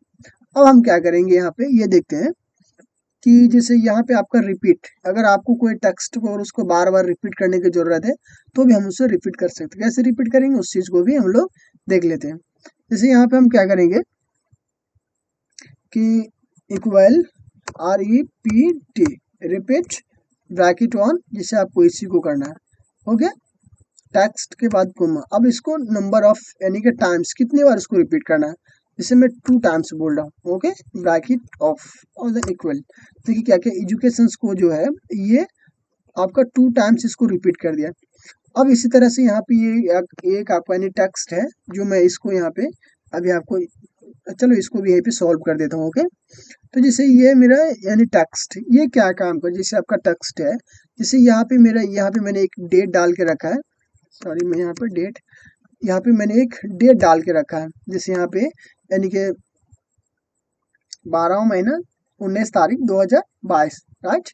अब हम क्या करेंगे, यहाँ पे ये देखते हैं कि जैसे यहाँ पे आपका रिपीट, अगर आपको कोई टेक्स्ट को और उसको बार बार रिपीट करने की जरूरत है तो भी हम उसे रिपीट कर सकते हैं। कैसे रिपीट करेंगे उस चीज को भी हम लोग देख लेते हैं। जैसे यहाँ पे हम क्या करेंगे कि equal REPT repeat bracket on, जिसे आपको इसी को करना है, हो गया, टेक्स्ट के बाद कोमा। अब इसको नंबर ऑफ यानी कि टाइम्स, कितनी बार इसको रिपीट करना है, जिसे मैं 2 टाइम्स बोल रहा हूँ, ओके, ब्रैकेट ऑफ और देन इक्वल। देखिए क्या क्या एजुकेशन को जो है ये आपका 2 टाइम्स इसको रिपीट कर दिया। अब इसी तरह से यहाँ पे ये एक आपका यानी टेक्स्ट है, जो मैं इसको यहाँ पे अभी आपको, चलो इसको भी यहीं पे सॉल्व कर देता हूँ, ओके। तो जैसे ये मेरा यानी टेक्स्ट, ये क्या काम कर, जैसे आपका टेक्स्ट है, जैसे यहाँ पे मेरा, यहाँ पे मैंने एक डेट डाल के रखा है, सॉरी मैं यहाँ पर डेट, यहाँ पे मैंने एक डेट डाल के रखा है, जैसे यहाँ पे यानी कि 12वां महीना 19 तारीख 2022, राइट।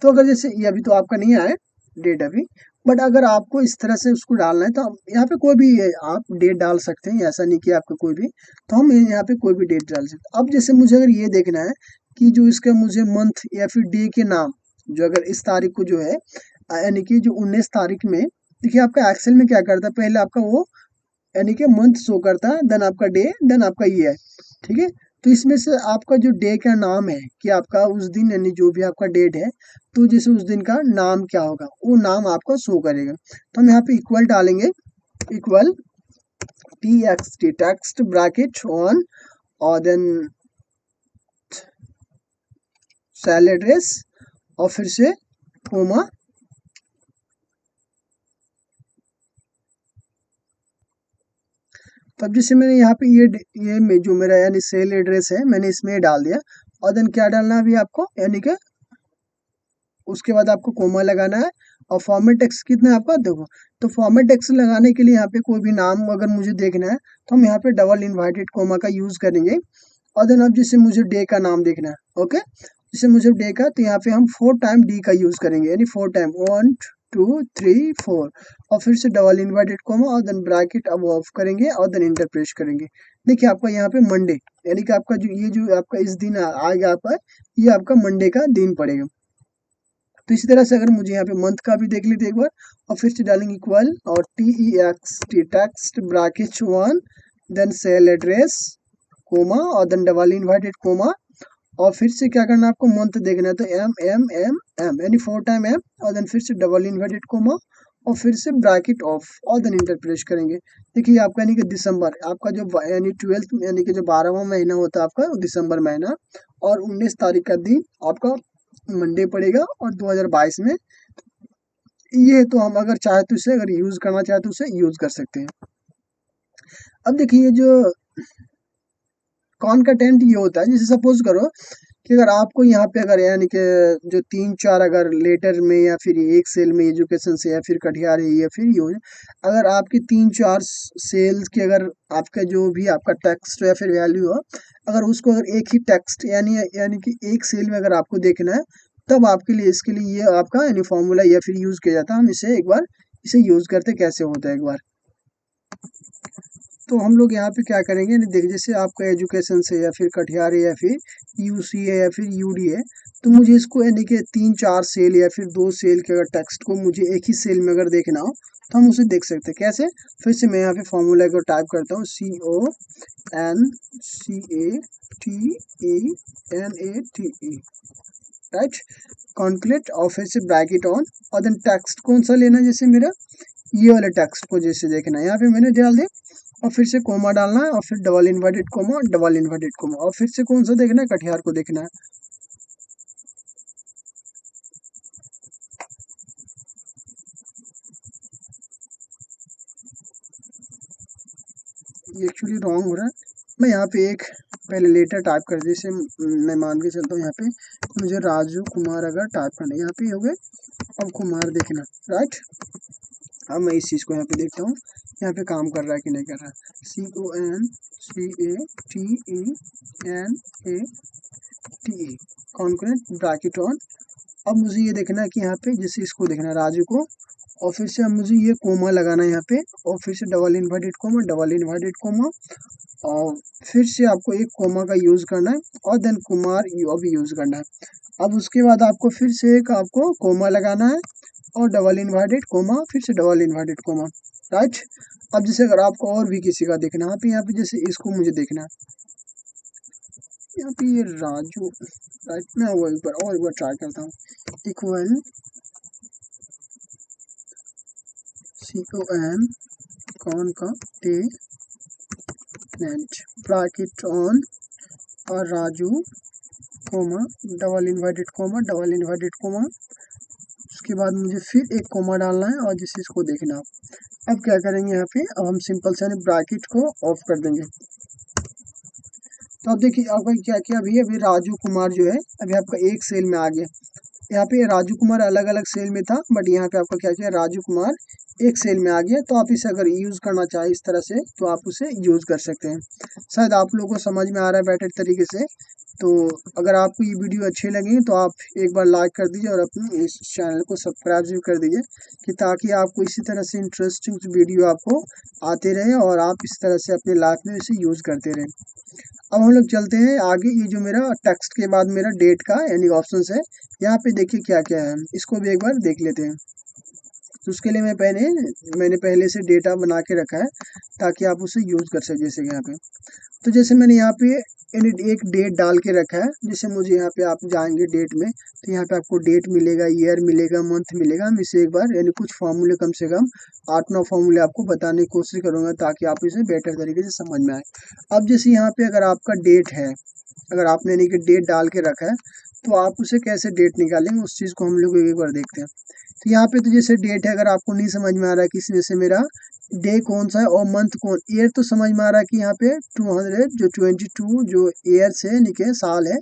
तो अगर जैसे ये अभी तो आपका नहीं आया डेट अभी, बट अगर आपको इस तरह से उसको डालना है तो यहाँ पे कोई भी आप डेट डाल सकते हैं, ऐसा नहीं कि आपका कोई भी, तो हम यहाँ पे कोई भी डेट डाल सकते हैं। अब जैसे मुझे अगर ये देखना है कि जो इसका मुझे मंथ या फिर डे के नाम, जो अगर इस तारीख को जो है यानी कि जो 19 तारीख में, देखिए आपका एक्सेल में क्या करता है, पहले आपका वो यानी कि मंथ शो करता है, देन आपका डे, देन आपका ईयर, ठीक है। तो इसमें से आपका जो डे का नाम है कि आपका उस दिन यानी जो भी आपका डेट है, तो जैसे उस दिन का नाम क्या होगा वो नाम आपका शो करेगा। तो हम यहाँ पे इक्वल डालेंगे, equal TXT text bracket on, और देन सेल एड्रेस, और फिर से कोमा, तब जैसे मैंने यहाँ पे ये जो मेरा यानी सेल एड्रेस है मैंने इसमें ये डाल दिया, और देन क्या डालना है अभी आपको, यानी कि उसके बाद आपको कोमा लगाना है, और फॉर्मेट टेक्स्ट कितना है आपका, देखो। तो फॉर्मेट टेक्स्ट लगाने के लिए यहाँ पे कोई भी नाम अगर मुझे देखना है तो हम यहाँ पे डबल इन्वर्टेड कोमा का यूज करेंगे, और देन अब जैसे मुझे डे का नाम देखना है, ओके, जैसे मुझे डे का, तो यहाँ पे हम 4 टाइम डी का यूज करेंगे, यानी 4 टाइम 1 2 3 4, और फिर से डबल इन्वर्टेड कोमा, और देन ब्रैकेट अब ऑफ करेंगे, और देन इंटर प्रेस करेंगे। देखिए आपका यहाँ पे मंडे, यानी कि आपका जो ये जो आपका इस दिन आएगा आपका, ये आपका मंडे का दिन पड़ेगा। तो इसी तरह से अगर मुझे यहाँ पे मंथ का भी देख लेते एक बार, और फिर से डालेंगे इक्वल और TEXT text bracket 1, then cell address comma, और देन डबल इन्वर्टेड कोमा, और फिर से क्या करना है आपको, मंथ देखना है, तो M यानी 4 टाइम M, और देन फिर से डबल इन्वर्टेड कोमा, और फिर से ब्रैकेट ऑफ, और देन इंटर प्रेस करेंगे। देखिए आपका यानी कि दिसंबर, आपका जो यानी 12 यानी कि जो 12वां महीना होता है आपका दिसंबर महीना, और 19 तारीख का दिन आपका मंडे पड़ेगा, और 2022 में ये, तो हम अगर चाहे तो इसे अगर यूज करना चाहे तो उसे यूज कर सकते हैं। अब देखिए जो कॉनकैटेंट ये होता है, जैसे सपोज करो कि अगर आपको यहाँ पे अगर यानी कि जो 3-4 अगर लेटर में या फिर एक सेल में एजुकेशन से या फिर कटिहार है या फिर ये अगर आपकी 3-4 सेल्स के अगर आपका जो भी आपका टेक्स्ट या फिर वैल्यू हो, अगर उसको अगर एक ही टेक्स्ट यानी यानी कि एक सेल में अगर आपको देखना है, तब आपके लिए इसके लिए ये आपका यानी फॉर्मूला या फिर यूज किया जाता है। हम इसे एक बार इसे यूज करते कैसे होता है एक बार। तो हम लोग यहाँ पे क्या करेंगे, यानी देखिए जैसे आपका एजुकेशन से या फिर कटिहार है या फिर यूसी है या फिर यूडी है, तो मुझे इसको यानी कि 3-4 सेल या फिर 2 सेल के अगर टेक्स्ट को मुझे एक ही सेल में अगर देखना हो तो हम उसे देख सकते हैं कैसे। फिर से मैं यहाँ पे फॉर्मूला को टाइप करता हूँ, CONCATENATE, राइट, कॉन्क्लेट, और फिर से ब्रैकेट ऑन, और देन टेक्स्ट कौन सा लेना है, जैसे मेरा ये वाले टेक्स्ट को जैसे देखना है, यहाँ पे मैंने डाल दिया, और फिर से कोमा डालना है, और फिर double inverted comma, double inverted comma, और फिर से कौन सा देखना है, कटिहार को देखना है। ये एक्चुअली रॉन्ग हो रहा है। मैं यहाँ पे एक पहले लेटर टाइप कर दी, जैसे मैं मान के चलता हूँ यहाँ पे मुझे राजू कुमार अगर टाइप करना है, यहाँ पे हो गए, अब कुमार देखना, राइट। अब मैं इस चीज़ को यहाँ पे देखता हूँ यहाँ पे काम कर रहा है कि नहीं कर रहा है। CONCATENATE, concurrent bracket on. अब मुझे ये देखना है कि यहाँ पे जैसे इसको देखना है राजू को, और फिर से अब मुझे ये कोमा लगाना है यहाँ पे, और फिर से double inverted comma, double inverted comma, और फिर से आपको एक कोमा का यूज करना है, और देन कुमार अभी यूज करना है। अब उसके बाद आपको फिर से एक आपको कोमा लगाना है, और डबल इन्वर्टेड कोमा, फिर से डबल इन्वर्टेड कोमा, राइट। अब जैसे अगर आपको और भी किसी का देखना है, यहाँ पे जैसे इसको मुझे देखना है, यहाँ पे ये राजू, राइट। मैं वो एक बार ट्राई करता हूँ, equal CON concatenate bracket on और Raju comma, double inverted comma, double inverted comma, उसके बाद मुझे फिर एक कोमा डालना है, और जिस चीज़ को देखना है। अब क्या करेंगे यहाँ पे, अब हम सिंपल से ब्रैकेट को ऑफ कर देंगे। तो अब देखिए आपका क्या किया, अभी राजू कुमार जो है अभी आपका एक सेल में आ गया। यहाँ पे राजू कुमार अलग अलग सेल में था, बट यहाँ पे आपका क्या किया, राजू कुमार एक सेल में आ गया। तो आप इसे अगर यूज करना चाहे इस तरह से तो आप उसे यूज कर सकते हैं। शायद आप लोगों को समझ में आ रहा है बेटर तरीके से। तो अगर आपको ये वीडियो अच्छी लगी तो आप एक बार लाइक कर दीजिए, और अपने इस चैनल को सब्सक्राइब भी कर दीजिए, कि ताकि आपको इसी तरह से इंटरेस्टिंग वीडियो आपको आते रहे और आप इस तरह से अपनी लाइफ में इसे यूज करते रहें। अब हम लोग चलते हैं आगे। ये जो मेरा टेक्स्ट के बाद मेरा डेट का यानी ऑप्शन है, यहाँ पे देखिए क्या क्या है, इसको भी एक बार देख लेते हैं। तो उसके लिए मैंने पहले से डेटा बना के रखा है, ताकि आप उसे यूज कर सकें। जैसे यहाँ पे तो जैसे मैंने यहाँ पे एक डेट डाल के रखा है, जैसे मुझे यहाँ पे आप जाएंगे डेट में, तो यहाँ पे आपको डेट मिलेगा, ईयर मिलेगा, मंथ मिलेगा। हम इसे एक बार यानी कुछ फॉर्मूले कम से कम 8-9 फॉर्मूले आपको बताने की कोशिश करूंगा, ताकि आप इसे बेटर तरीके से समझ में आए। अब जैसे यहाँ पे अगर आपका डेट है, अगर आपने यानी कि डेट डाल के रखा है, तो आप उसे कैसे डेट निकालेंगे उस चीज़ को हम लोग एक बार देखते हैं। तो यहाँ पे तो जैसे डेट है, अगर आपको नहीं समझ में आ रहा है कि इसमें से मेरा डे कौन सा है और मंथ कौन, ईयर तो समझ में आ रहा है कि यहाँ पे 200 जो 22 जो ईयर से यानी कि साल है,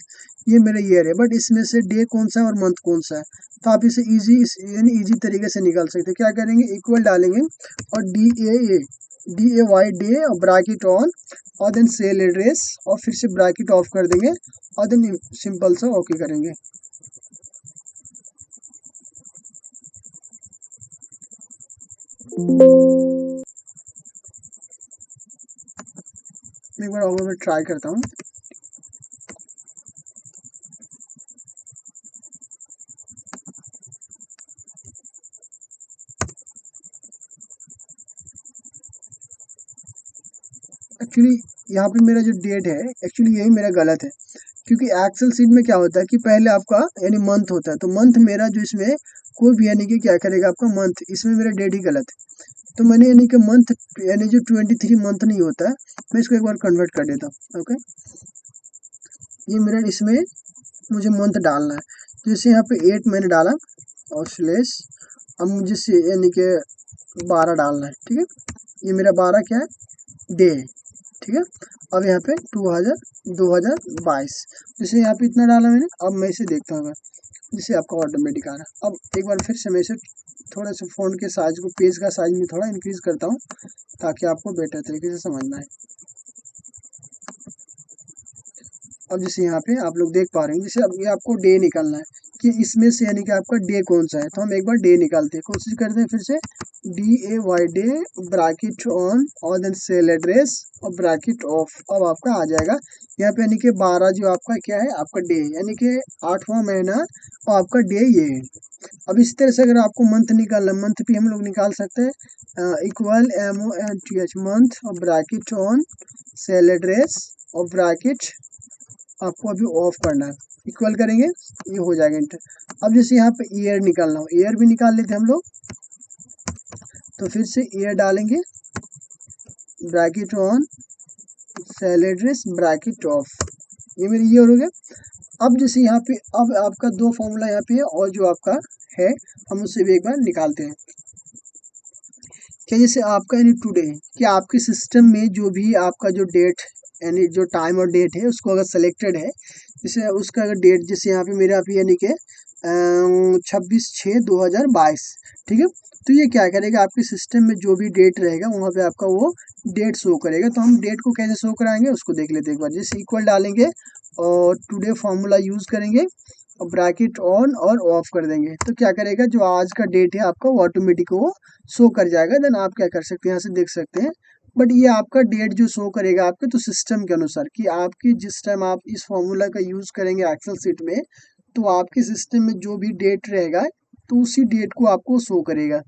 ये मेरा ईयर है। बट इसमें से डे कौन सा है और मंथ कौन सा है, तो आप इसे यानी इजी तरीके से निकाल सकते हैं। क्या करेंगे, इक्वल डालेंगे, और DAY डे, और ब्रैकेट ऑन, और देन सेल एड्रेस, और फिर से ब्रैकेट ऑफ कर देंगे, और देन सिंपल सा ओके करेंगे। एक बार और ट्राई करता हूँ। एक्चुअली यहाँ पे मेरा जो डेट है, एक्चुअली यही मेरा गलत है, क्योंकि एक्सेल शीट में क्या होता है कि पहले आपका यानी मंथ होता है, तो मंथ मेरा जो इसमें कोई भी यानी कि क्या करेगा आपका मंथ, इसमें मेरा डेट ही गलत है। तो मैंने यानी कि मंथ यानी जो 23 मंथ नहीं होता है, मैं इसको एक बार कन्वर्ट कर देता हूँ। ओके, ये मेरा इसमें मुझे मंथ डालना है, जैसे यहाँ पे 8 मैंने डाला और स्लेस, अब मुझे से यानी कि 12 डालना है। ठीक है, ये मेरा 12 क्या है, डे है। ठीक है। अब यहाँ पे 2022 जैसे यहाँ पे इतना डाला मैंने। अब मैं इसे देखता हूँ जिससे आपका ऑटोमेटिक आ रहा है। अब एक बार फिर से मैं इसे थोड़ा सा फ़ॉन्ट के साइज को, पेज का साइज में थोड़ा इंक्रीज करता हूँ ताकि आपको बेटर तरीके से समझ में आए। अब जैसे यहाँ पे आप लोग देख पा रहे हैं, जैसे अब ये आपको डे निकालना है कि इसमें से यानी कि आपका डे कौन सा है। तो हम एक बार डे निकालते हैं, कोशिश करते हैं फिर से DAY डे, ब्रैकेट ऑन और देन सेल एड्रेस और ब्रैकेट ऑफ। अब आपका आ जाएगा यहाँ पे यानी कि 12 जो आपका क्या है, आपका डे यानी कि 8वां महीना और आपका डे ये है। अब इस तरह से अगर आपको मंथ निकालना, मंथ भी हम लोग निकाल सकते हैं, इक्वल MONTH मंथ और ब्रैकेट ऑन सेल एड्रेस और ब्रैकेट आपको अभी ऑफ करना है, इक्वल करेंगे ये हो जाएगा इंटर। अब जैसे यहाँ पे ईयर निकालना हो, ईयर भी निकाल लेते हैं हम लोग। तो फिर से ईयर डालेंगे, bracket on cell address bracket of, ये मेरी ईयर हो गया। अब जैसे यहाँ पे अब आपका दो फॉर्मूला यहाँ पे है और जो आपका है हम उससे भी एक बार निकालते हैं। क्या जैसे आपका यानी टुडे, कि आपके सिस्टम में जो भी आपका जो डेट यानी जो टाइम और डेट है उसको अगर सेलेक्टेड है, जैसे उसका अगर डेट जैसे यहाँ पे मेरा अभी यानी कि 26/6/2022, ठीक है। तो ये क्या करेगा, आपके सिस्टम में जो भी डेट रहेगा वहाँ पे आपका वो डेट शो करेगा। तो हम डेट को कैसे शो कराएंगे उसको देख लेते हैं एक बार। जैसे इक्वल डालेंगे और टुडे फॉर्मूला यूज़ करेंगे और ब्रैकेट ऑन और ऑफ कर देंगे। तो क्या करेगा, जो आज का डेट है आपका वो ऑटोमेटिक वो शो कर जाएगा। देन आप क्या कर सकते हैं, यहाँ से देख सकते हैं। बट ये आपका डेट जो शो करेगा आपके तो सिस्टम के अनुसार, कि आपकी जिस टाइम आप इस फॉर्मूला का यूज़ करेंगे एक्सेल सीट में, तो आपके सिस्टम में जो भी डेट रहेगा तो उसी डेट को आपको शो करेगा।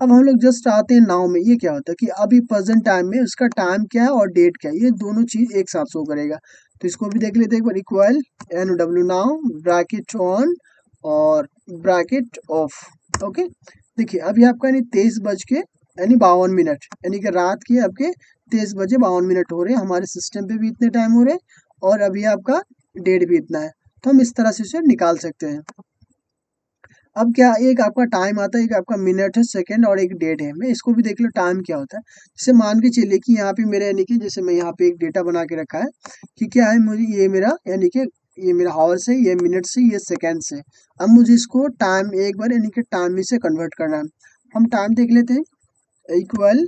अब हम लोग जस्ट आते हैं नाउ में। ये क्या होता है कि अभी प्रेजेंट टाइम में उसका टाइम क्या है और डेट क्या है, ये दोनों चीज़ एक साथ शो करेगा। तो इसको भी देख लेते हैं एक बार। Equal NW now bracket on और ब्रैकेट ऑफ। ओके, देखिए अभी आपका यानी 23:52 यानी कि रात के आपके 23:52 हो रहे हैं। हमारे सिस्टम पे भी इतने टाइम हो रहे हैं और अभी आपका डेट भी इतना है। तो हम इस तरह से इसे निकाल सकते हैं। अब क्या, एक आपका टाइम आता है, एक आपका मिनट है, सेकंड और एक डेट है। मैं इसको भी देख लो टाइम क्या होता है। जैसे मान के चलिए कि यहाँ पे मेरा यानी कि जैसे मैं यहाँ पे एक डेटा बना के रखा है कि क्या है, मुझे ये मेरा यानी कि ये मेरा हावर्स है, ये मिनट से, ये सेकेंड से। अब मुझे इसको टाइम एक बार यानी कि टाइम में से कन्वर्ट करना है। हम टाइम देख लेते हैं। इक्वल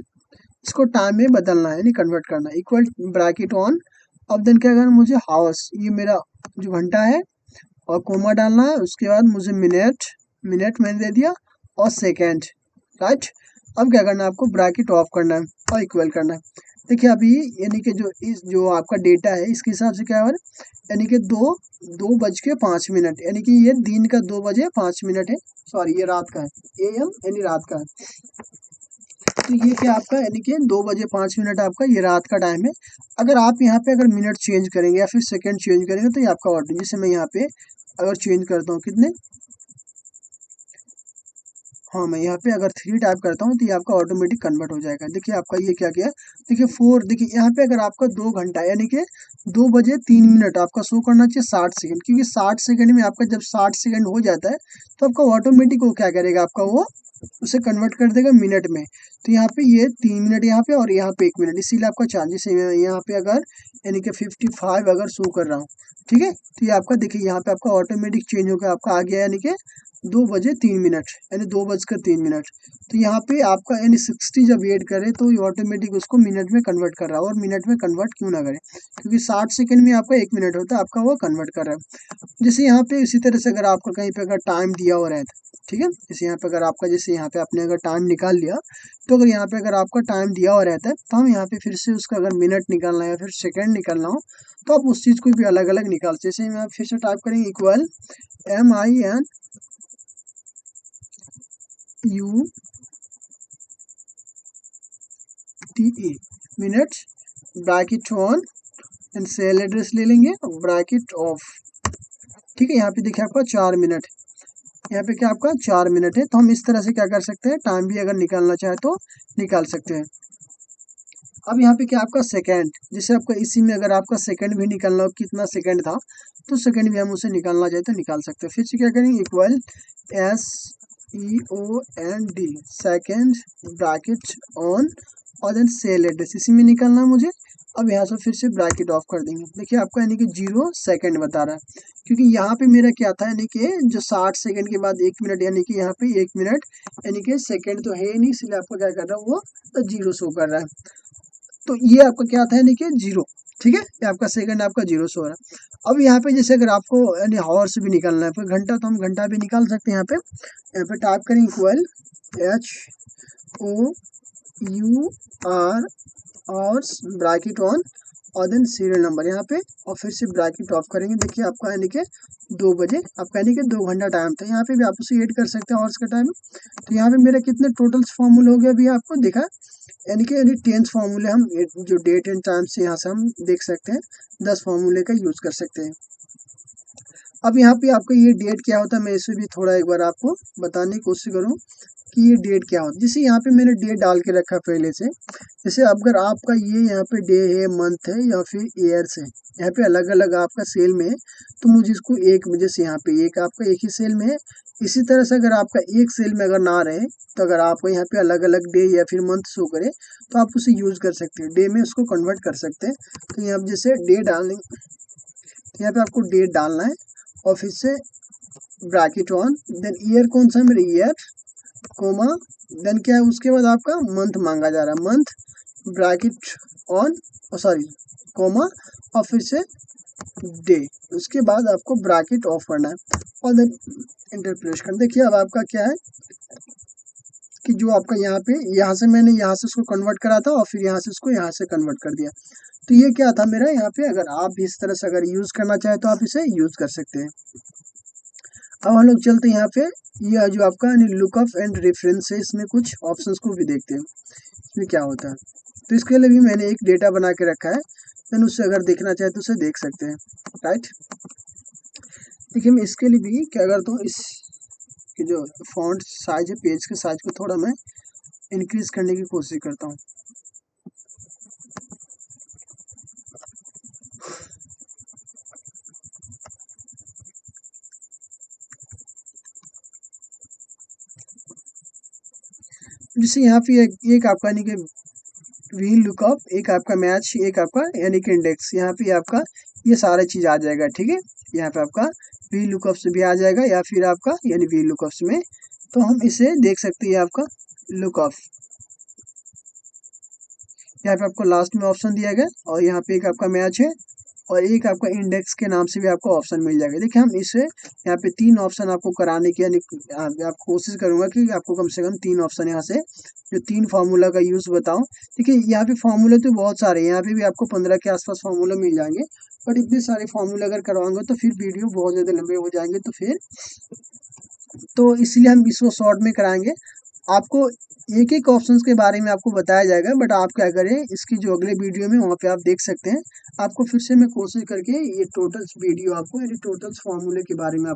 इसको टाइम में बदलना है यानी कन्वर्ट करना है। इक्वल ब्रैकेट ऑन, अब देन क्या करना, मुझे हावर्स ये मेरा जो घंटा है और कोमा डालना है। उसके बाद मुझे मिनट मैंने दे दिया और सेकेंड, राइट। अब क्या करना है, आपको ब्रैकेट ऑफ करना है और इक्वल करना है। देखिए अभी यानी कि जो आपका डेटा है इसके हिसाब से क्या हो रहा है, यानी कि 2:05 यानी कि ये दिन का 2:05 है। सॉरी, ये रात का है, AM यानी रात का है। तो ये क्या आपका यानी कि 2:05 आपका ये रात का टाइम है। अगर आप यहाँ पे अगर मिनट चेंज करेंगे या फिर सेकंड चेंज करेंगे तो ये आपका ऑटो, जैसे मैं यहाँ पे अगर चेंज करता हूँ कितने, हाँ मैं यहाँ पे अगर 3 टाइप करता हूँ तो ये आपका ऑटोमेटिक कन्वर्ट हो जाएगा। देखिए आपका ये क्या किया, देखिए 4, देखिए यहाँ पे अगर आपका 2 घंटा यानी कि 2:03 आपका शो करना चाहिए 60 सेकंड, क्योंकि 60 सेकंड में आपका जब 60 सेकंड हो जाता है तो आपका ऑटोमेटिक वो क्या करेगा, आपका वो उसे कन्वर्ट कर देगा मिनट में। तो यहाँ पे ये 3 मिनट यहाँ पे और यहाँ पे 1 मिनट, इसीलिए आपका चार्जेस है यहाँ पे अगर यानी कि 55 अगर शो कर रहा हूँ, ठीक है। तो ये आपका देखिए यहाँ पे आपका ऑटोमेटिक चेंज होकर आपका आ गया यानी कि 2:03 यानी 2:03। तो यहाँ पे आपका यानी 60 जब ऐड करे तो ये ऑटोमेटिक उसको मिनट में कन्वर्ट कर रहा है। और मिनट में कन्वर्ट क्यों ना करे, क्योंकि 60 सेकंड में आपका 1 मिनट होता है, आपका वो कन्वर्ट कर रहा है। जैसे यहाँ पे इसी तरह से अगर आपका कहीं पे अगर टाइम दिया हो रहा है, ठीक है, जैसे यहाँ पे अगर आपका जैसे यहाँ पे आपने अगर टाइम निकाल लिया, तो अगर यहाँ पे अगर आपका टाइम दिया हुआ रहता है तो हम यहाँ पे फिर से उसका अगर मिनट निकालना है या फिर सेकंड निकालना हो तो आप उस चीज़ को भी अलग अलग निकाल। जैसे मैं फिर से टाइप करेंगे equal MINUTE minute bracket on and cell address ले लेंगे ब्रैकेट ऑफ, ठीक है। यहाँ पे देखिए आपका 4 मिनट, यहाँ पे क्या आपका 4 मिनट है। तो हम इस तरह से क्या कर सकते हैं, टाइम भी अगर निकालना चाहे तो निकाल सकते हैं। अब यहाँ पे क्या आपका सेकंड, जैसे आपका इसी में अगर आपका सेकंड भी निकालना हो कितना सेकंड था तो सेकंड भी हम उसे निकालना चाहे तो निकाल सकते हैं। फिर से क्या करेंगे, equal SECOND second bracket on और देन सेल एड्रेस इसी में निकलना है मुझे। अब यहाँ से फिर से ब्रैकेट ऑफ कर देंगे। देखिए आपका यानी कि 0 सेकंड बता रहा है, क्योंकि यहाँ पे मेरा क्या था यानी कि जो 60 सेकंड के बाद 1 मिनट यानी कि यहाँ पे 1 मिनट यानी कि सेकंड तो है ही नहीं, इसलिए आपको क्या कर रहा है वो 0 शो कर रहा है। तो ये आपका क्या था यानी कि 0, ठीक है, ये आपका सेकंड आपका 0 शो हो रहा है। अब यहाँ पे जैसे अगर आपको यानी हॉर्स भी निकालना है, फिर घंटा, तो हम घंटा भी निकाल सकते हैं। यहाँ पे टाइप करें इक्वल HOUR और ब्रैकेट ऑन और देन सीरियल नंबर यहाँ पे, और फिर से ब्रैकेट ऑफ करेंगे। देखिए आपका यानी कि 2 बजे आपका यानी कि 2 घंटा टाइम था। यहाँ पे भी आप उसे ऐड कर सकते हैं हॉर्स का टाइम। तो यहाँ पे मेरा कितने टोटल फॉर्मूले हो गया अभी आपको दिखा, यानी कि 10 फॉर्मूले हम जो डेट एंड टाइम से यहाँ से हम देख सकते हैं, 10 फॉर्मूले का यूज कर सकते हैं। अब यहाँ पे आपका ये डेट क्या होता है, मैं इसे भी थोड़ा एक बार आपको बताने की कोशिश करूँ कि ये डेट क्या होता है। जैसे यहाँ पे मैंने डेट डाल के रखा पहले से, जैसे अगर आपका ये यहाँ पे डे है, मंथ है या फिर ईयर्स है, यहाँ पे अलग अलग आपका सेल में है, तो मुझे इसको एक वजह से यहाँ पे एक आपका एक ही सेल में है। इसी तरह से अगर आपका एक सेल में अगर ना रहे, तो अगर आपको यहाँ पे अलग अलग डे या फिर मंथ शो करे, तो आप उसे यूज कर सकते हैं, डे में उसको कन्वर्ट कर सकते हैं। तो यहाँ पे जैसे डे डालेंगे, तो यहाँ पे आपको डेट डालना है और फिर से ब्रैकेट ऑन, देन ईयर कौन सा है मेरा, ईयर कोमा, देन क्या है उसके बाद आपका मंथ मांगा जा रहा है, month bracket on sorry comma और फिर से डे, उसके बाद आपको ब्रैकेट ऑफ करना है और देन इंटर प्रेस करना। देखिए अब आपका क्या है कि जो आपका यहाँ पे यहाँ से मैंने यहाँ से उसको कन्वर्ट करा था और फिर यहाँ से उसको यहाँ से कन्वर्ट कर दिया। तो ये क्या था मेरा यहाँ पे, अगर आप भी इस तरह से अगर यूज करना चाहे तो आप इसे यूज कर सकते हैं। अब हम लोग चलते हैं यहाँ पे, ये जो आपका लुकअप एंड रेफरेंस है, इसमें कुछ ऑप्शंस को भी देखते हैं इसमें क्या होता है। तो इसके लिए भी मैंने एक डेटा बना के रखा है, देन उससे अगर देखना चाहे तो उसे देख सकते हैं, राइट। देखिए मैं इसके लिए भी क्या करता हूँ, इस कि जो फॉन्ट साइज है, पेज के साइज को थोड़ा मैं इंक्रीज करने की कोशिश करता हूँ। जैसे यहाँ पे एक आपका यानी कि व्हील लुकअप, एक आपका मैच, एक आपका यानी कि इंडेक्स, यहाँ पे आपका ये सारा चीज आ जाएगा, ठीक है। यहाँ पे आपका व्हील लुकअप से भी आ जाएगा या फिर आपका यानी व्हील लुकअप्स में, तो हम इसे देख सकते हैं आपका लुकअप। यहाँ पे आपको लास्ट में ऑप्शन दिया गया और यहाँ पे एक आपका मैच है और एक आपका इंडेक्स के नाम से भी आपको ऑप्शन मिल जाएगा। देखिए हम इसे यहाँ पे 3 ऑप्शन आपको कराने की यानी आप कोशिश करूंगा कि आपको कम से कम 3 ऑप्शन यहाँ से जो 3 फार्मूला का यूज बताऊं। देखिए यहाँ पे फार्मूले तो बहुत सारे हैं, यहाँ पे भी आपको 15 के आसपास फार्मूला मिल जाएंगे, बट इतने सारे फार्मूले अगर करवाऊंगा तो फिर वीडियो बहुत ज्यादा लंबे हो जाएंगे, तो इसलिए हम इसको शॉर्ट में कराएंगे। आपको एक एक ऑप्शंस के बारे में आपको बताया जाएगा, बट आप क्या करें इसकी जो अगले वीडियो में वहाँ पे आप देख सकते हैं। आपको फिर से मैं कोशिश करके ये टोटल वीडियो आपको यानी टोटल फॉर्मूले के बारे में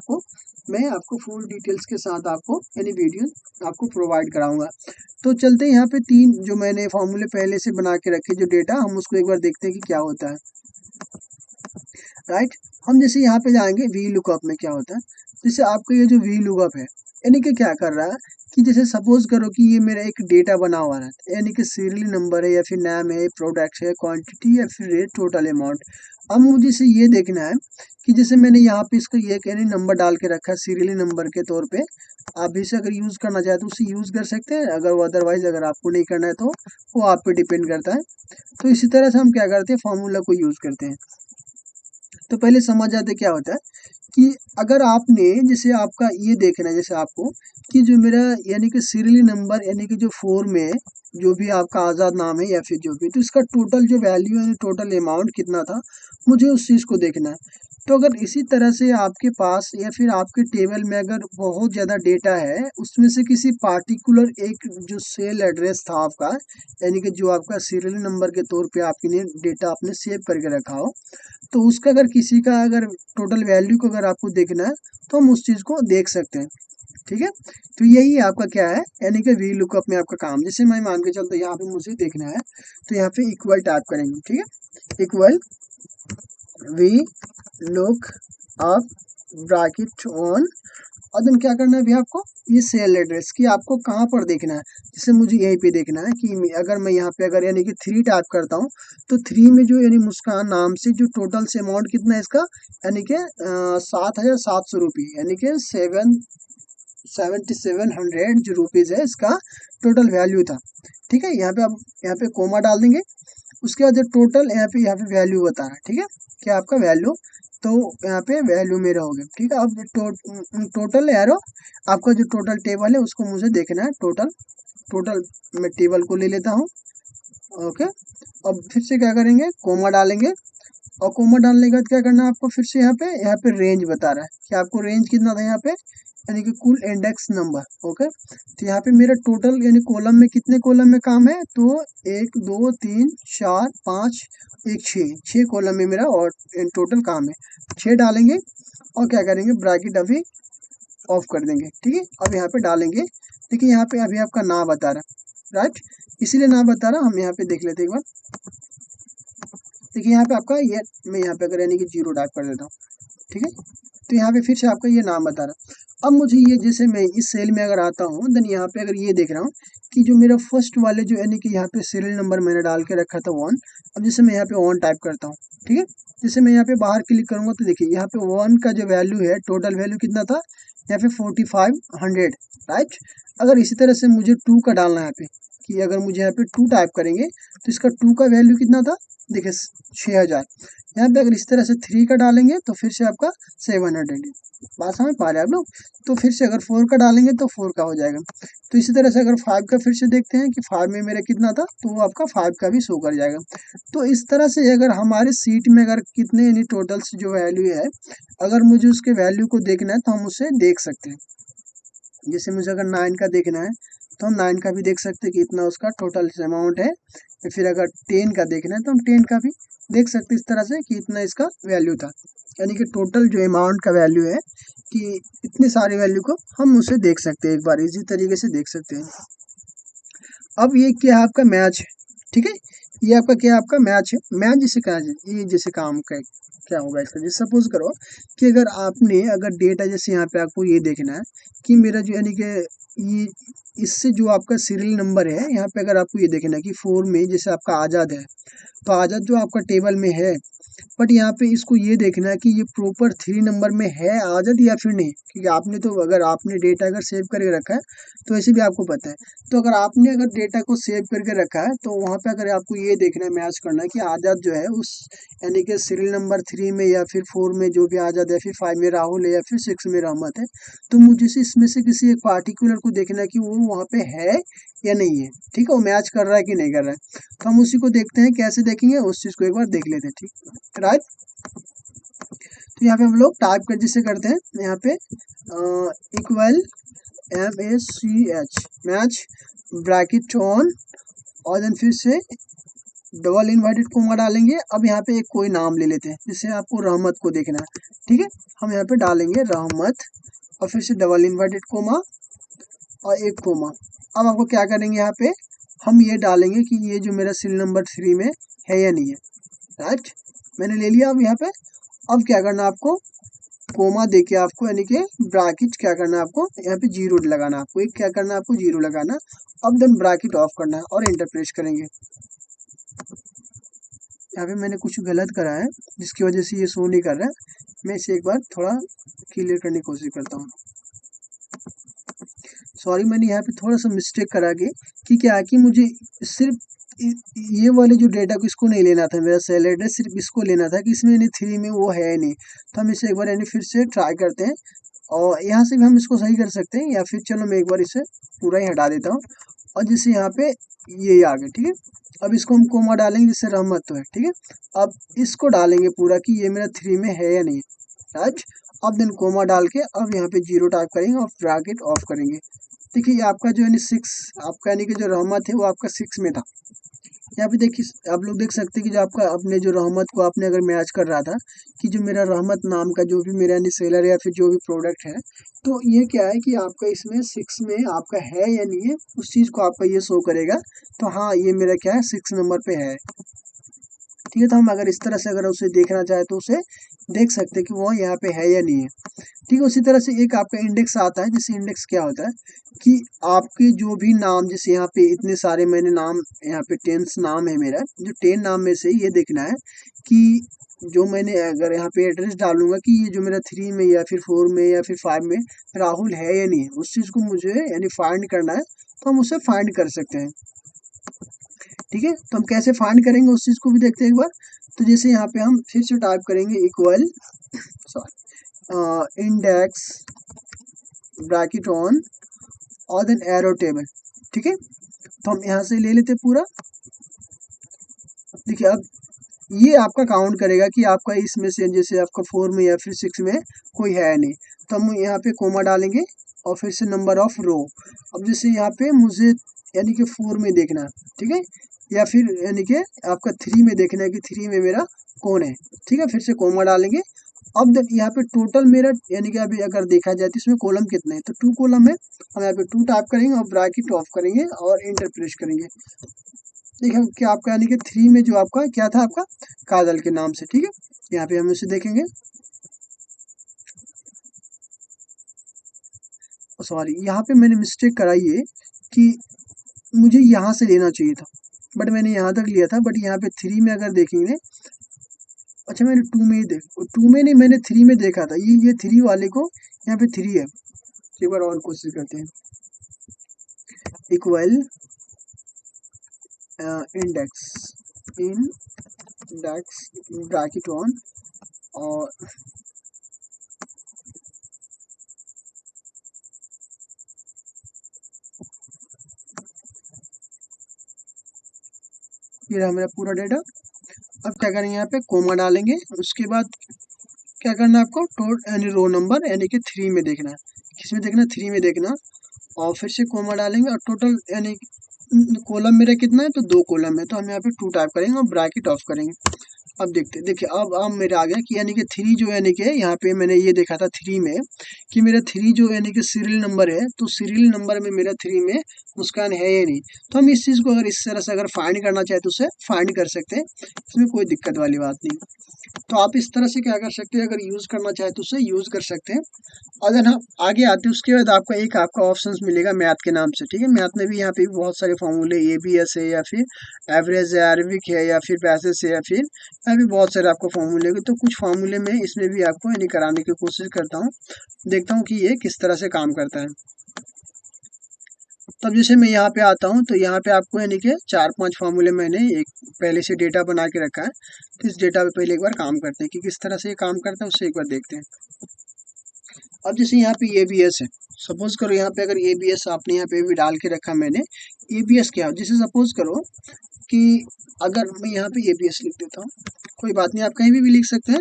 मैं आपको फुल डिटेल्स के साथ आपको यानी वीडियो आपको प्रोवाइड कराऊंगा। तो चलते हैं यहाँ पे 3 जो मैंने फॉर्मूले पहले से बना के रखे जो डेटा, हम उसको एक बार देखते हैं कि क्या होता है, राइट। हम जैसे यहाँ पे जाएंगे वी लुकअप में क्या होता है, जैसे आपका ये जो वी लुकअप है यानी कि क्या कर रहा है कि जैसे सपोज करो कि ये मेरा एक डेटा बना हुआ है, यानी कि सीरियल नंबर है या फिर नाम है, प्रोडक्ट है, क्वांटिटी या फिर रेट, टोटल अमाउंट। अब मुझे इसे ये देखना है कि जैसे मैंने यहाँ पे इसको ये यानी नंबर डाल के रखा है सीरियल नंबर के तौर पे। आप इसे अगर यूज करना चाहे तो उसे यूज कर सकते हैं, अगर वो अदरवाइज अगर आपको नहीं करना है तो वो आप पे डिपेंड करता है। तो इसी तरह से हम क्या करते हैं फॉर्मूला को यूज करते हैं। तो पहले समझ जाते क्या होता है कि अगर आपने जैसे आपका ये देखना है जैसे आपको कि जो मेरा यानी कि सीरियल नंबर यानी कि जो 4 में जो भी आपका आज़ाद नाम है या फिर जो भी, तो इसका टोटल जो वैल्यू यानी टोटल अमाउंट कितना था, मुझे उस चीज़ को देखना है। तो अगर इसी तरह से आपके पास या फिर आपके टेबल में अगर बहुत ज़्यादा डेटा है, उसमें से किसी पार्टिकुलर एक जो सेल एड्रेस था आपका यानी कि जो आपका सीरियल नंबर के तौर पे आपने डेटा आपने सेव करके रखा हो, तो उसका अगर किसी का अगर टोटल वैल्यू को अगर आपको देखना है तो हम उस चीज़ को देख सकते हैं, ठीक है। तो यही आपका क्या है यानी कि वी लुकअप में आपका काम। जैसे मैं मान के चलता यहाँ पे मुझे देखना है तो यहाँ पे इक्वल टाइप करेंगे, ठीक है, equal V look up bracket on, और देन क्या करना है अभी आपको, ये सेल एड्रेस कि आपको कहाँ पर देखना है। जैसे मुझे यहीं पे देखना है कि अगर मैं यहाँ पे अगर यानी कि 3 टाइप करता हूँ, तो 3 में जो यानी मुस्कान नाम से जो टोटल से अमाउंट कितना है इसका, यानी कि 7,700 रुपये, यानी कि 7,700 जो रुपीज़ है इसका टोटल वैल्यू था। ठीक है, यहाँ पे आप यहाँ पे कोमा डाल देंगे। उसके बाद जो टोटल यहाँ पे वैल्यू बता रहा है, ठीक है, क्या आपका वैल्यू, तो यहाँ पे वैल्यू मेरा हो गया। ठीक है, अब टोटल एरो आपका जो टोटल टेबल है उसको मुझे देखना है। टोटल मैं टेबल को ले लेता हूँ। ओके, अब फिर से क्या करेंगे, कोमा डालेंगे, और कोमा डालने के बाद क्या करना है आपको, फिर से यहाँ पे रेंज बता रहा है कि आपको रेंज कितना था यहाँ पे, यानी कि कुल इंडेक्स नंबर। ओके, तो यहाँ पे मेरा टोटल यानी कॉलम में कितने कॉलम में काम है, तो 1 2 3 4 5 1 6 कॉलम में मेरा और टोटल काम है। 6 डालेंगे और क्या करेंगे, ब्रैकेट अभी ऑफ कर देंगे। ठीक है, अब यहाँ पे डालेंगे। देखिए यहाँ पे अभी आपका ना बता रहा है, राइट, इसीलिए ना बता रहा, हम यहाँ पे देख लेते एक बार। देखिए यहाँ पे आपका ये, मैं यहाँ पे अगर यानी कि 0 टाइप कर देता हूँ। ठीक है, तो यहाँ पे फिर से आपका ये नाम बता रहा है। अब मुझे ये, जैसे मैं इस सेल में अगर आता हूँ, देन यहाँ पे अगर ये देख रहा हूँ कि जो मेरा फर्स्ट वाले जो यानी कि यहाँ पे सीरियल नंबर मैंने डाल के रखा था 1, अब जैसे मैं यहाँ पे 1 टाइप करता हूँ। ठीक है, जैसे मैं यहाँ पे बाहर क्लिक करूंगा तो देखिए यहाँ पे 1 का जो वैल्यू है, टोटल वैल्यू कितना था यहाँ पे 4500, राइट। अगर इसी तरह से मुझे 2 का डालना है यहाँ पे, कि अगर मुझे यहाँ पे 2 टाइप करेंगे तो इसका 2 का वैल्यू कितना था, देखिए 6000। यहाँ पे अगर इस तरह से 3 का डालेंगे तो फिर से आपका 700। बात समझ पा रहे हैं आप लोग। तो फिर से अगर 4 का डालेंगे तो 4 का हो जाएगा। तो इसी तरह से अगर 5 का फिर से देखते हैं कि 5 में मेरा कितना था, तो वो आपका 5 का भी शो कर जाएगा। तो इस तरह से अगर हमारे सीट में अगर कितने यानी टोटल्स जो वैल्यू है, अगर मुझे उसके वैल्यू को देखना है तो हम उसे देख सकते हैं। जैसे मुझे अगर 9 का देखना है तो हम 9 का भी देख सकते हैं कि इतना उसका टोटल अमाउंट है। या फिर अगर 10 का देखना है तो हम 10 का भी देख सकते हैं इस तरह से कि इतना इसका वैल्यू था। यानी कि टोटल जो अमाउंट का वैल्यू है कि इतने सारे वैल्यू को हम उसे देख सकते हैं, एक बार इसी तरीके से देख सकते हैं। अब ये क्या है आपका मैच है, ठीक है, ये आपका क्या है, आपका मैच है। मैच जैसे कहा जाए, ये जैसे काम का क्या होगा इसका, जैसे सपोज करो कि अगर आपने अगर डेटा, जैसे यहाँ पे आपको ये देखना है कि मेरा जो यानी कि ये इससे जो आपका सीरियल नंबर है, यहाँ पे अगर आपको ये देखना है कि 4 में जैसे आपका आज़ाद है, तो आज़ाद जो आपका टेबल में है, बट यहाँ पे इसको ये देखना है कि ये प्रॉपर 3 नंबर में है आज़ाद या फिर नहीं, क्योंकि आपने तो अगर आपने डेटा अगर सेव करके रखा है तो ऐसे भी आपको पता है। तो अगर आपने अगर डेटा को सेव करके रखा है तो वहाँ पे अगर आपको ये देखना है, मैच करना है कि आज़ाद जो है उस यानी कि सीरियल नंबर 3 में या फिर 4 में जो भी आज़ाद है, फिर 5 में राहुल है या फिर 6 में रहमत है, तो मुझे इसमें से किसी एक पार्टिकुलर को देखना है कि वो वहाँ पे है या नहीं है। ठीक है, वो मैच कर रहा है कि नहीं कर रहा है, तो हम उसी को देखते हैं। कैसे देखेंगे उस चीज़ को एक बार देख लेते हैं, ठीक, राइट। तो यहाँ पे हम लोग टाइप कर जिसे करते हैं, यहाँ पे equal MACH match bracket on, और देन फिर से डबल इन्वर्टेड कोमा डालेंगे। अब यहाँ पे एक कोई नाम ले लेते हैं, जैसे आपको रहमत को देखना है। ठीक है, हम यहाँ पे डालेंगे रहमत, और फिर से डबल इन्वर्टेड कोमा और एक कोमा। अब आपको क्या करेंगे, यहाँ पे हम ये डालेंगे कि ये जो मेरा सीरियल नंबर 3 में है या नहीं है, राइट। मैंने ले लिया। अब यहाँ पे अब क्या करना है आपको, कोमा देके आपको यानी कि ब्रैकेट क्या करना है आपको, यहाँ पे 0 लगाना है आपको, एक क्या करना है आपको 0 लगाना। अब देन ब्रैकेट ऑफ करना है और एंटर प्रेस करेंगे। यहाँ पे मैंने कुछ गलत करा है जिसकी वजह से ये शो नहीं कर रहा है। मैं इसे एक बार थोड़ा क्लियर करने की कोशिश करता हूँ। सॉरी, मैंने यहाँ पे थोड़ा सा मिस्टेक करा के कि क्या है कि मुझे सिर्फ ये वाले जो डेटा को इसको नहीं लेना था, मेरा सेल एड्रेस सिर्फ इसको लेना था कि इसमें यानी 3 में वो है नहीं। तो हम इसे एक बार यानी फिर से ट्राई करते हैं, और यहाँ से भी हम इसको सही कर सकते हैं, या फिर चलो मैं एक बार इसे पूरा ही हटा देता हूँ। और जैसे यहाँ पे ये आ गया, ठीक है। अब इसको हम कोमा डालेंगे जिससे रहमत तो है, ठीक है। अब इसको डालेंगे पूरा कि ये मेरा 3 में है या नहीं, राइट। अब देन कोमा डाल के अब यहाँ पे 0 टाइप करेंगे और ब्रैकेट ऑफ करेंगे। देखिए ये आपका जो यानी 6 आपका यानी कि जो रहमत है वो आपका 6 में था। यहाँ पे देखिए आप लोग देख सकते हैं कि जो आपका अपने जो रहमत को आपने अगर मैच कर रहा था कि जो मेरा रहमत नाम का जो भी मेरा यानी सेलर या फिर जो भी प्रोडक्ट है, तो ये क्या है कि आपका इसमें 6 में आपका है या नहीं है, उस चीज़ को आपका ये शो करेगा। तो हाँ, ये मेरा क्या है 6 नंबर पे है। ठीक है। तो हम अगर इस तरह से अगर उसे देखना चाहे तो उसे देख सकते हैं कि वो यहाँ पे है या नहीं है। ठीक है। उसी तरह से एक आपका इंडेक्स आता है, जैसे इंडेक्स क्या होता है कि आपके जो भी नाम, जैसे यहाँ पे इतने सारे मैंने नाम, यहाँ पे 10 नाम है मेरा, जो 10 नाम में से ये देखना है कि जो मैंने अगर यहाँ पे एड्रेस डालूंगा कि ये जो मेरा 3 में या फिर 4 में या फिर 5 में राहुल है या नहीं है, उस चीज़ को मुझे यानी फाइंड करना है, तो हम उसे फाइंड कर सकते हैं। ठीक है। तो हम कैसे फाइंड करेंगे उस चीज़ को भी देखते हैं एक बार। तो जैसे यहाँ पे हम फिर से टाइप करेंगे इक्वल इंडेक्स ब्रैकेट ऑन और देन एरो टेबल। ठीक है। तो हम यहाँ से ले लेते पूरा। देखिए अब ये आपका काउंट करेगा कि आपका इसमें से जैसे आपका 4 में या फिर 6 में कोई है नहीं, तो हम यहाँ पे कोमा डालेंगे और फिर से नंबर ऑफ रो। अब जैसे यहाँ पे मुझे यानी कि 4 में देखना है, ठीक है, या फिर यानी कि आपका 3 में देखना है कि 3 में मेरा कौन है। ठीक है। फिर से कोमा डालेंगे। अब यहाँ पे टोटल मेरा यानी कि अभी अगर देखा जाए तो इसमें कॉलम कितने हैं, तो 2 कॉलम है। हम यहाँ पे 2 टाइप करेंगे और ब्रैकेट ऑफ करेंगे और इंटर प्रेस करेंगे। देखिए कि आपका यानी कि 3 में जो आपका क्या था, आपका काजल के नाम से। ठीक है। यहाँ पे हम इसे देखेंगे, सॉरी यहाँ पे मैंने मिस्टेक कराई है कि मुझे यहाँ से लेना चाहिए था, बट मैंने यहाँ तक लिया था। बट यहाँ पे 3 में अगर देखेंगे, अच्छा मैंने 2 में ही 2 में नहीं, मैंने 3 में देखा था। ये 3 वाले को यहाँ पे 3 है। एक बार और कोशिश करते हैं। इक्वल इंडेक्स ब्रैकेट ऑन और ये रहा मेरा पूरा डेटा। अब क्या करेंगे, यहाँ पे कोमा डालेंगे। उसके बाद क्या करना है आपको, यानी रो नंबर यानी कि 3 में देखना है। किसमें देखना है, 3 में देखना। और फिर से कोमा डालेंगे और टोटल यानी कॉलम मेरा कितना है, तो 2 कॉलम है, तो हम यहाँ पे 2 टाइप करेंगे और ब्रैकेट ऑफ करेंगे। अब देखते देखिए अब मेरा आ गया कि यानी कि 3 जो यानी कि यहाँ पे मैंने ये देखा था 3 में कि मेरा 3 जो यानी कि सीरियल नंबर है, तो सीरियल नंबर में मेरा 3 में मुस्कान है या नहीं। तो हम इस चीज़ को अगर इस तरह से अगर फाइंड करना चाहे तो उसे फाइंड कर सकते हैं, इसमें कोई दिक्कत वाली बात नहीं। तो आप इस तरह से क्या कर सकते हैं, अगर यूज़ करना चाहे तो उसे यूज़ कर सकते हैं। अगर हम आगे आते हैं उसके बाद आपका आपका ऑप्शंस मिलेगा मैथ के नाम से। ठीक है। मैथ में भी यहाँ पे बहुत सारे फॉर्मूले, ABS है या फिर एवरेज है, अरबिक है या फिर पैसेज है या फिर यहाँ भी बहुत सारे आपको फॉर्मूले होंगे। तो कुछ फॉर्मूले में इसमें भी आपको यानी कराने की कोशिश करता हूँ, देखता हूँ कि ये किस तरह से काम करता है। तब जैसे मैं यहाँ पे आता हूँ तो यहाँ पे आपको यानी कि 4-5 फॉर्मूले मैंने एक पहले से डेटा बना के रखा है। तो इस डेटा पे पहले एक बार काम करते हैं कि किस तरह से ये काम करता है, उससे एक बार देखते हैं। अब जैसे यहाँ पे ABS है, सपोज करो यहाँ पे अगर ABS आपने यहाँ पे भी डाल के रखा मैंने। ABS क्या, जैसे सपोज करो कि अगर मैं यहाँ पे ABS लिख देता हूँ, कोई बात नहीं, आप कहीं भी लिख सकते हैं।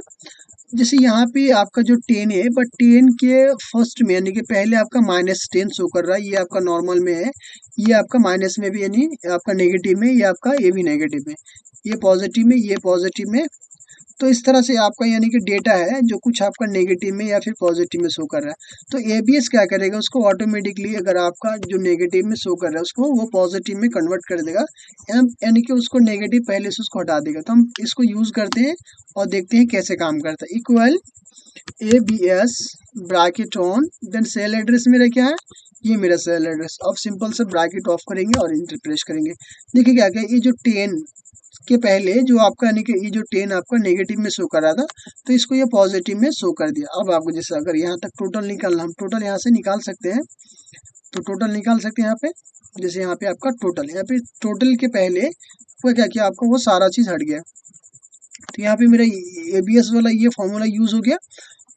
जैसे यहाँ पे आपका जो 10 है, बट 10 के फर्स्ट में यानी कि पहले आपका -10 शो कर रहा है, ये आपका नॉर्मल में है, ये आपका माइनस में भी यानी आपका नेगेटिव में, ये आपका ये भी नेगेटिव में, ये पॉजिटिव में, ये पॉजिटिव में। तो इस तरह से आपका यानी कि डेटा है जो कुछ आपका नेगेटिव में या फिर पॉजिटिव में शो कर रहा है। तो ABS क्या करेगा, उसको ऑटोमेटिकली अगर आपका जो नेगेटिव में शो कर रहा है उसको वो पॉजिटिव में कन्वर्ट कर देगा, यानी कि उसको नेगेटिव पहले से उसको हटा देगा। तो हम इसको यूज़ करते हैं और देखते हैं कैसे काम करता है। Equal ABS bracket on, then cell address मेरा क्या है, ये मेरा सेल एड्रेस। अब सिंपल से ब्रैकेट ऑफ करेंगे और इंटर प्रेस करेंगे। देखिए क्या क्या, ये जो 10 के पहले जो आपका यानी कि ये जो 10 आपका नेगेटिव में शो कर रहा था, तो इसको ये पॉजिटिव में शो कर दिया। अब आपको जैसे अगर यहाँ तक टोटल निकालना, हम टोटल यहाँ से निकाल सकते हैं। तो टोटल निकाल सकते हैं यहाँ पे, जैसे यहाँ पे आपका टोटल, यहाँ पे टोटल के पहले वो क्या किया, आपको वो सारा चीज़ हट गया। तो यहाँ पे मेरा ABS वाला ये फॉर्मूला यूज़ हो गया।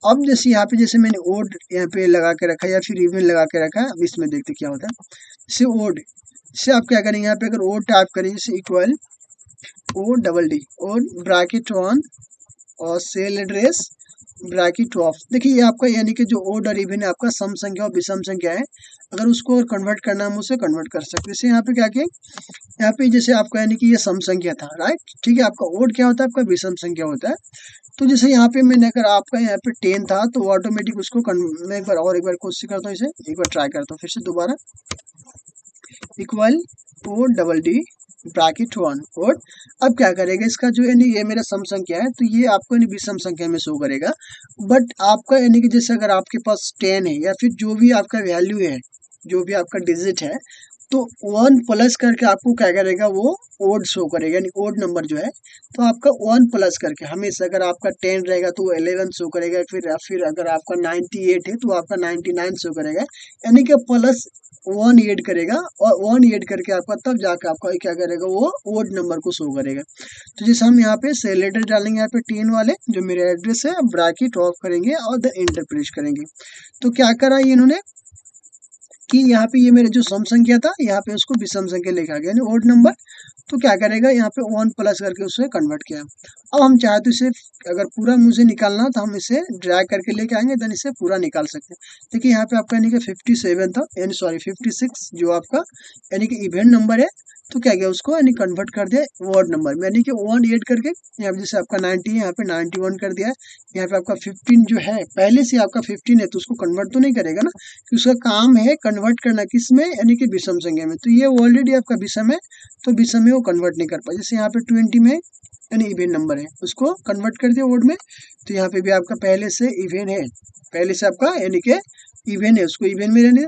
अब जैसे यहाँ पे जैसे मैंने ओड यहाँ पे लगा के रखा है या फिर इवन लगा के रखा है, अब इसमें देखते क्या होता है। जैसे ओड से आप क्या करेंगे, यहाँ पे अगर ओड टाइप करेंगे जैसे equal ODD odd bracket on और सेल एड्रेस ब्रैकेट ऑफ। देखिए ये आपका यानी कि जो ओड और इवन है आपका सम संख्या और विषम संख्या है, अगर उसको और कन्वर्ट करना हम उसे कन्वर्ट कर सकते हैं। जैसे यहाँ पे क्या किया, यहाँ पे जैसे आपका यानी कि ये सम संख्या था, राइट, ठीक है। आपका ओड क्या होता है, आपका विषम संख्या होता है। तो जैसे यहाँ पे मैंने अगर आपका यहाँ पे 10 था तो ऑटोमेटिक उसको मैं एक बार कोशिश करता हूँ, इसे एक बार ट्राई करता हूँ फिर से दोबारा। इक्वल ODD ब्रैकेट 1 और अब क्या करेगा इसका जो यानी ये मेरा सम संख्या है तो ये आपको यानी विषम संख्या में शो करेगा। बट आपका यानी कि जैसे अगर आपके पास 10 है या फिर जो भी आपका वैल्यू है, जो भी आपका डिजिट है, तो 1 प्लस करके आपको क्या करेगा वो ओड शो करेगा, यानी ओड नंबर जो है तो आपका 1 प्लस करके हमेशा अगर आपका 10 रहेगा तो वो 11 शो करेगा, फिर अगर आपका 98 है तो आपका 99 शो करेगा, यानी कि प्लस 1 ऐड करेगा और 1 ऐड करके आपका तब जाकर आपका क्या करेगा वो ओड नंबर को शो करेगा। तो जैसे हम यहाँ पे सेल लेटर डालेंगे, यहाँ पे 10 वाले जो मेरा एड्रेस है, ब्रैकेट ऑफ करेंगे और द एंटर प्रेस करेंगे। तो क्या करा ये इन्होंने कि यहाँ पे ये मेरा जो सम संख्या था यहाँ पे उसको विषम संख्या लिखा गया, यानी ओड नंबर। तो क्या करेगा यहाँ पे 1 प्लस करके उसे कन्वर्ट किया। अब हम चाहे तो इसे अगर पूरा मुझे निकालना तो हम इसे ड्रैग करके लेके आएंगे, देन इसे पूरा निकाल सकते हैं। देखिए यहाँ पे आपका यानी कि 57 था, यानी सॉरी 56 जो आपका यानी कि इवेंट नंबर है, तो क्या गया उसको यानी कन्वर्ट कर दिया वर्ड नंबर में, यानी कि 1 ऐड करके यहाँ पे जैसे आपका 90 है यहाँ पे 91 कर दिया है। यहाँ पे आपका 15 जो है पहले से आपका 15 है तो उसको कन्वर्ट तो नहीं करेगा ना, कि उसका काम है कन्वर्ट करना किस में, यानी कि विषम संख्या में। तो ये ऑलरेडी आपका विषम है तो विषम में वो कन्वर्ट नहीं कर पाए। जैसे यहाँ पे 20 में यानी इवेंट नंबर है उसको कन्वर्ट कर दिया वर्ड में, तो यहाँ पे भी आपका पहले से इवेंट है, पहले से आपका यानी कि इवेंट है उसको इवेंट में रहने।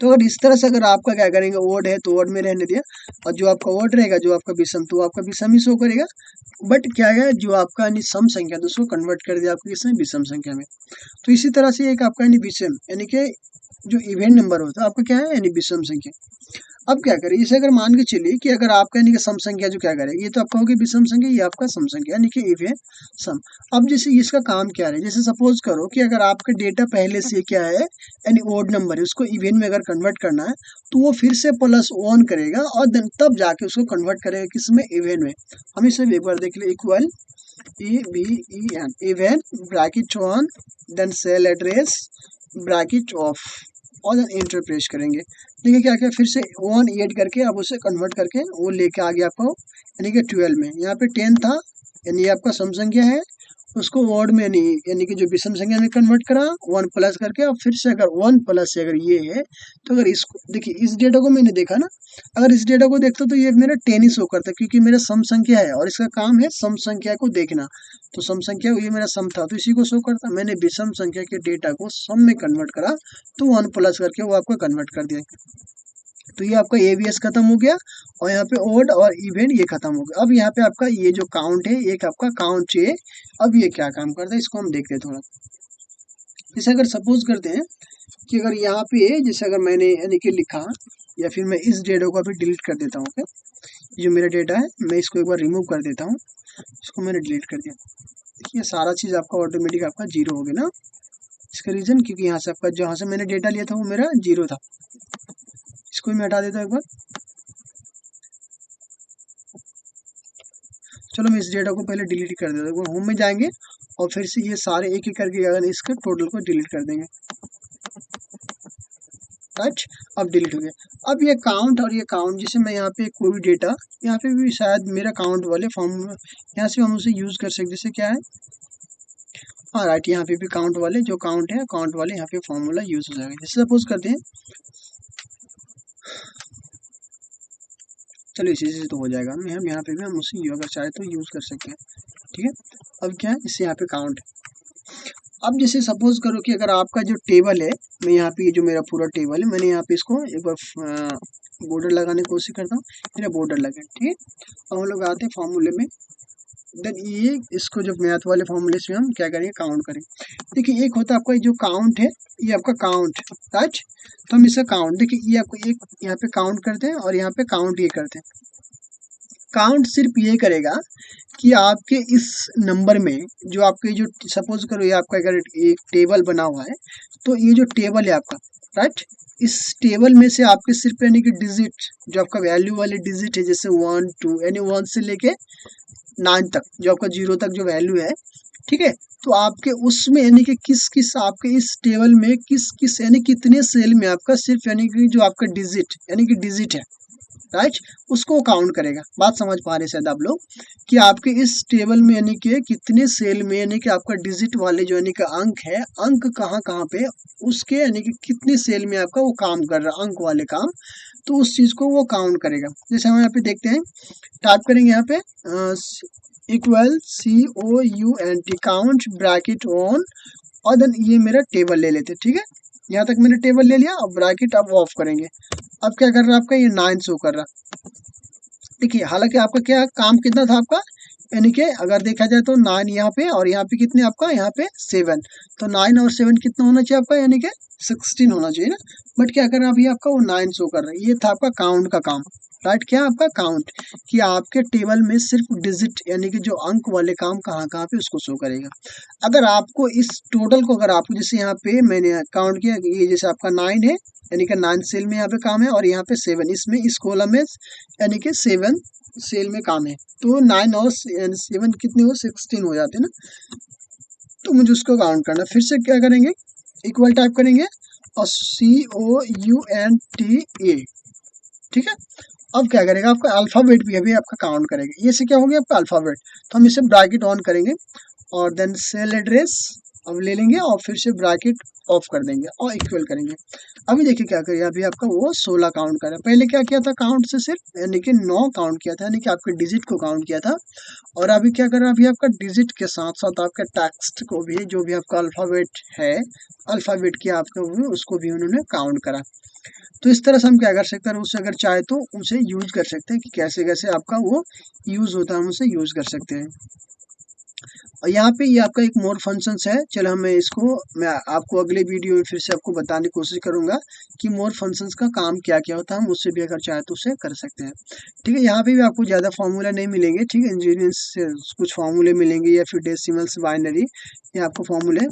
तो अगर इस तरह से अगर आपका क्या करेंगे ओड है तो ओड में रहने दिया, और जो आपका ओड रहेगा जो आपका विषम तो आपका विषम ही शो करेगा। बट क्या है जो आपका यानी सम संख्या तो उसको कन्वर्ट कर दिया आपको किसमें, विषम संख्या में। तो इसी तरह से एक आपका यानी विषम यानी कि जो इवेंट नंबर होता है आपका क्या है यानी विषम संख्या। अब क्या करें, इसे अगर मान के चलिए कि अगर आपका यानी कि सम संख्या जो क्या करेगी, ये तो आपका होगी विषम संख्या, ये आपका सम संख्या यानी कि इवेंट सम। अब जैसे इसका काम क्या है, जैसे सपोज करो कि अगर आपका डेटा पहले से क्या है यानी ओड नंबर है उसको इवेंट में अगर कन्वर्ट करना है तो वो फिर से प्लस 1 करेगा और देन तब जाके उसको कन्वर्ट करेगा किसमें, इवेंट में। हम इसे एक बार देख ले, equal EVEN event bracket 1 then cell address bracket off और देन एंटर प्रेस करेंगे। देखिए क्या क्या फिर से 1 ऐड करके अब उसे कन्वर्ट करके वो लेके आ गया आपको यानी कि 12 में। यहाँ पे 10 था यानी ये आपका सम संख्या है, उसको वर्ड में यानी कि जो विषम संख्या में कन्वर्ट करा 1 प्लस करके, और फिर से अगर 1 प्लस से अगर ये है तो अगर इसको देखिए इस डेटा को मैंने देखा ना, अगर इस डेटा को देखता तो ये मेरा 10 ही शो करता क्योंकि मेरा सम संख्या है और इसका काम है सम संख्या को देखना। तो सम संख्या ये मेरा सम था तो इसी को शो करता, मैंने विषम संख्या के डेटा को सम में कन्वर्ट करा तो 1 प्लस करके वो आपको कन्वर्ट कर दिया। तो ये आपका एवीएस खत्म हो गया और यहाँ पे ओड और इवेंट ये खत्म हो गया। अब यहाँ पे आपका ये जो काउंट है एक आपका काउंट है, अब ये क्या काम करता है इसको हम देखते हैं थोड़ा। जैसे अगर सपोज करते हैं कि अगर यहाँ पे जैसे अगर मैंने यानी कि लिखा या फिर मैं इस डेटा को अभी डिलीट कर देता हूँ, ओके जो मेरा डेटा है मैं इसको एक बार रिमूव कर देता हूँ, इसको मैंने डिलीट कर दिया। देखिए सारा चीज़ आपका ऑटोमेटिक आपका जीरो हो गया ना, इसका रीजन क्योंकि यहाँ से आपका जहाँ से मैंने डेटा लिया था वो मेरा जीरो था। इसको भी मैं हटा देता हूँ एक बार। चलो मैं इस डेटा को पहले डिलीट कर देता हूँ, होम में जाएंगे और फिर से ये सारे एक एक करके अगर इसका टोटल को डिलीट कर देंगे। टच अब डिलीट हो गया। अब ये काउंट और ये काउंट जैसे मैं यहाँ पे कोई भी डेटा यहाँ पे भी शायद मेरा काउंट वाले फॉर्म यहाँ से हम उसे यूज कर सकते, जैसे क्या है हाँ राइट, यहाँ पे भी काउंट वाले जो काउंट है काउंट वाले यहाँ पे फॉर्मूला यूज हो जाएगा। जैसे सपोज करते हैं चलो इसी से तो हो जाएगा, हम यहाँ पे भी हम उसे अगर चाहे तो यूज कर सकते हैं, ठीक है। अब क्या है इससे यहाँ पे काउंट है। अब जैसे सपोज करो कि अगर आपका जो टेबल है, मैं यहाँ पे जो मेरा पूरा टेबल है मैंने यहाँ पे इसको एक बार बॉर्डर लगाने की कोशिश करता हूँ, मेरा बॉर्डर लगे, ठीक है। अब हम लोग आते हैं फॉर्मूले में, देन ये इसको जो मैथ वाले फॉर्मूले से हम क्या करेंगे काउंट करें। देखिए एक होता है आपका जो काउंट है ये आपका काउंट राइट, तो हम इसका काउंट देखिए ये आपको एक यहाँ पे काउंट करते हैं और यहाँ पे काउंट ये करते हैं। काउंट सिर्फ ये करेगा कि आपके इस नंबर में जो आपके जो सपोज करो ये आपका अगर एक टेबल बना हुआ है तो ये जो टेबल है आपका राइट, इस टेबल में से आपके सिर्फ यानी कि डिजिट जो आपका वैल्यू वाले डिजिट है जैसे 1 2 यानी 1 से लेके 9 तक जो आपका 0 तक जो वैल्यू है, ठीक है। तो आपके उसमें यानी कि किस किस आपके इस टेबल में किस किस यानी कितने सेल में आपका सिर्फ यानी कि जो आपका डिजिट यानी कि डिजिट है राइट, उसको काउंट करेगा। बात समझ पा रहे शायद आप लोग कि आपके इस टेबल में यानी कि कितने सेल में यानी कि आपका डिजिट वाले जो यानी कि अंक है, अंक कहाँ कहाँ पे उसके यानी कि कितने सेल में आपका वो काम कर रहा है अंक वाले काम, तो उस चीज को वो काउंट करेगा। जैसे हम यहाँ पे देखते हैं, टाइप करेंगे यहाँ पे equal COUNT count bracket on, और देन ये मेरा टेबल ले लेते हैं, ठीक है। यहाँ तक मैंने टेबल ले लिया, अब ब्रैकेट अब ऑफ करेंगे। अब क्या कर रहा है आपका ये 9 शो कर रहा है। देखिए हालांकि आपका क्या काम कितना था आपका, यानी कि अगर देखा जाए तो 9 यहाँ पे और यहाँ पे कितने आपका यहाँ पे 7, तो 9 और 7 कितना होना चाहिए आपका, यानी कि 16 होना चाहिए ना। बट क्या कर रहा है अभी आपका वो 9 शो कर रहा है। ये था आपका काउंट का काम, राइट। क्या आपका काउंट, कि आपके टेबल में सिर्फ डिजिट यानी कि जो अंक वाले काम कहाँ कहाँ पे उसको शो करेगा। अगर आपको इस टोटल को, अगर आपको जैसे यहाँ पे मैंने काउंट किया, ये जैसे आपका 9 है यानी कि 9 सेल में यहाँ पे काम है, और यहाँ पे 7 इसमें इस कॉलम में यानी कि 7 सेल में काम है, तो 9 और 7 कितने हो 16 हो जाते हैं ना। तो मुझे उसको काउंट करना, फिर से क्या करेंगे, इक्वल टाइप करेंगे और COUNTA, ठीक है। अब क्या करेगा आपका अल्फाबेट भी अभी आपका काउंट करेगा। ये से क्या हो गया आपका अल्फाबेट, तो हम इसे ब्रैकेट ऑन करेंगे और देन सेल एड्रेस अब ले लेंगे और फिर से ब्रैकेट ऑफ कर देंगे और इक्वल करेंगे। अभी देखिए क्या करेगा, अभी आपका वो 16 काउंट कर रहा है। पहले क्या किया था काउंट से सिर्फ यानी कि 9 काउंट किया था, यानी कि आपके डिजिट को काउंट किया था। और अभी क्या कर रहा है, अभी आपका डिजिट के साथ साथ आपका टेक्स्ट को भी, जो भी आपका अल्फाबेट है, अल्फाबेट की आपका वो उसको भी उन्होंने काउंट करा। तो इस तरह से हम क्या कर सकते हैं, उसे अगर चाहे तो उसे यूज कर सकते हैं कि कैसे कैसे आपका वो यूज होता है, हम उसे यूज कर सकते हैं। और यहाँ पे ये आपका एक मोर फंक्शंस है। चलो मैं आपको अगले वीडियो में फिर से आपको बताने की कोशिश करूंगा कि मोर फंक्शंस का काम क्या क्या होता है, हम उससे भी अगर चाहे तो उसे कर सकते हैं। ठीक है, यहाँ पे भी आपको ज़्यादा फार्मूला नहीं मिलेंगे, ठीक है। इंजीनियरिंग से कुछ फार्मूले मिलेंगे या फिर डेसिमल्स, बाइनरी, ये आपको फार्मूले।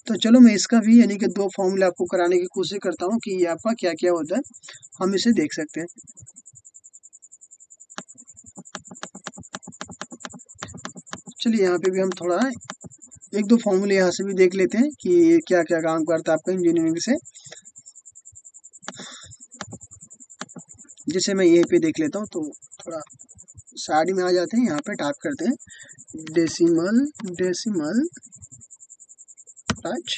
तो चलो मैं इसका भी यानी कि 2 फार्मूले आपको कराने की कोशिश करता हूँ कि ये आपका क्या क्या होता है, हम इसे देख सकते हैं। चलिए यहाँ पे भी हम थोड़ा 1-2 फार्मूले यहाँ से भी देख लेते हैं कि ये क्या क्या काम करता है आपका इंजीनियरिंग से। जैसे मैं यहीं पे देख लेता हूँ, तो थोड़ा साइड में आ जाते हैं, यहाँ पे टाइप करते हैं डेसिमल डेसिमल, राइट।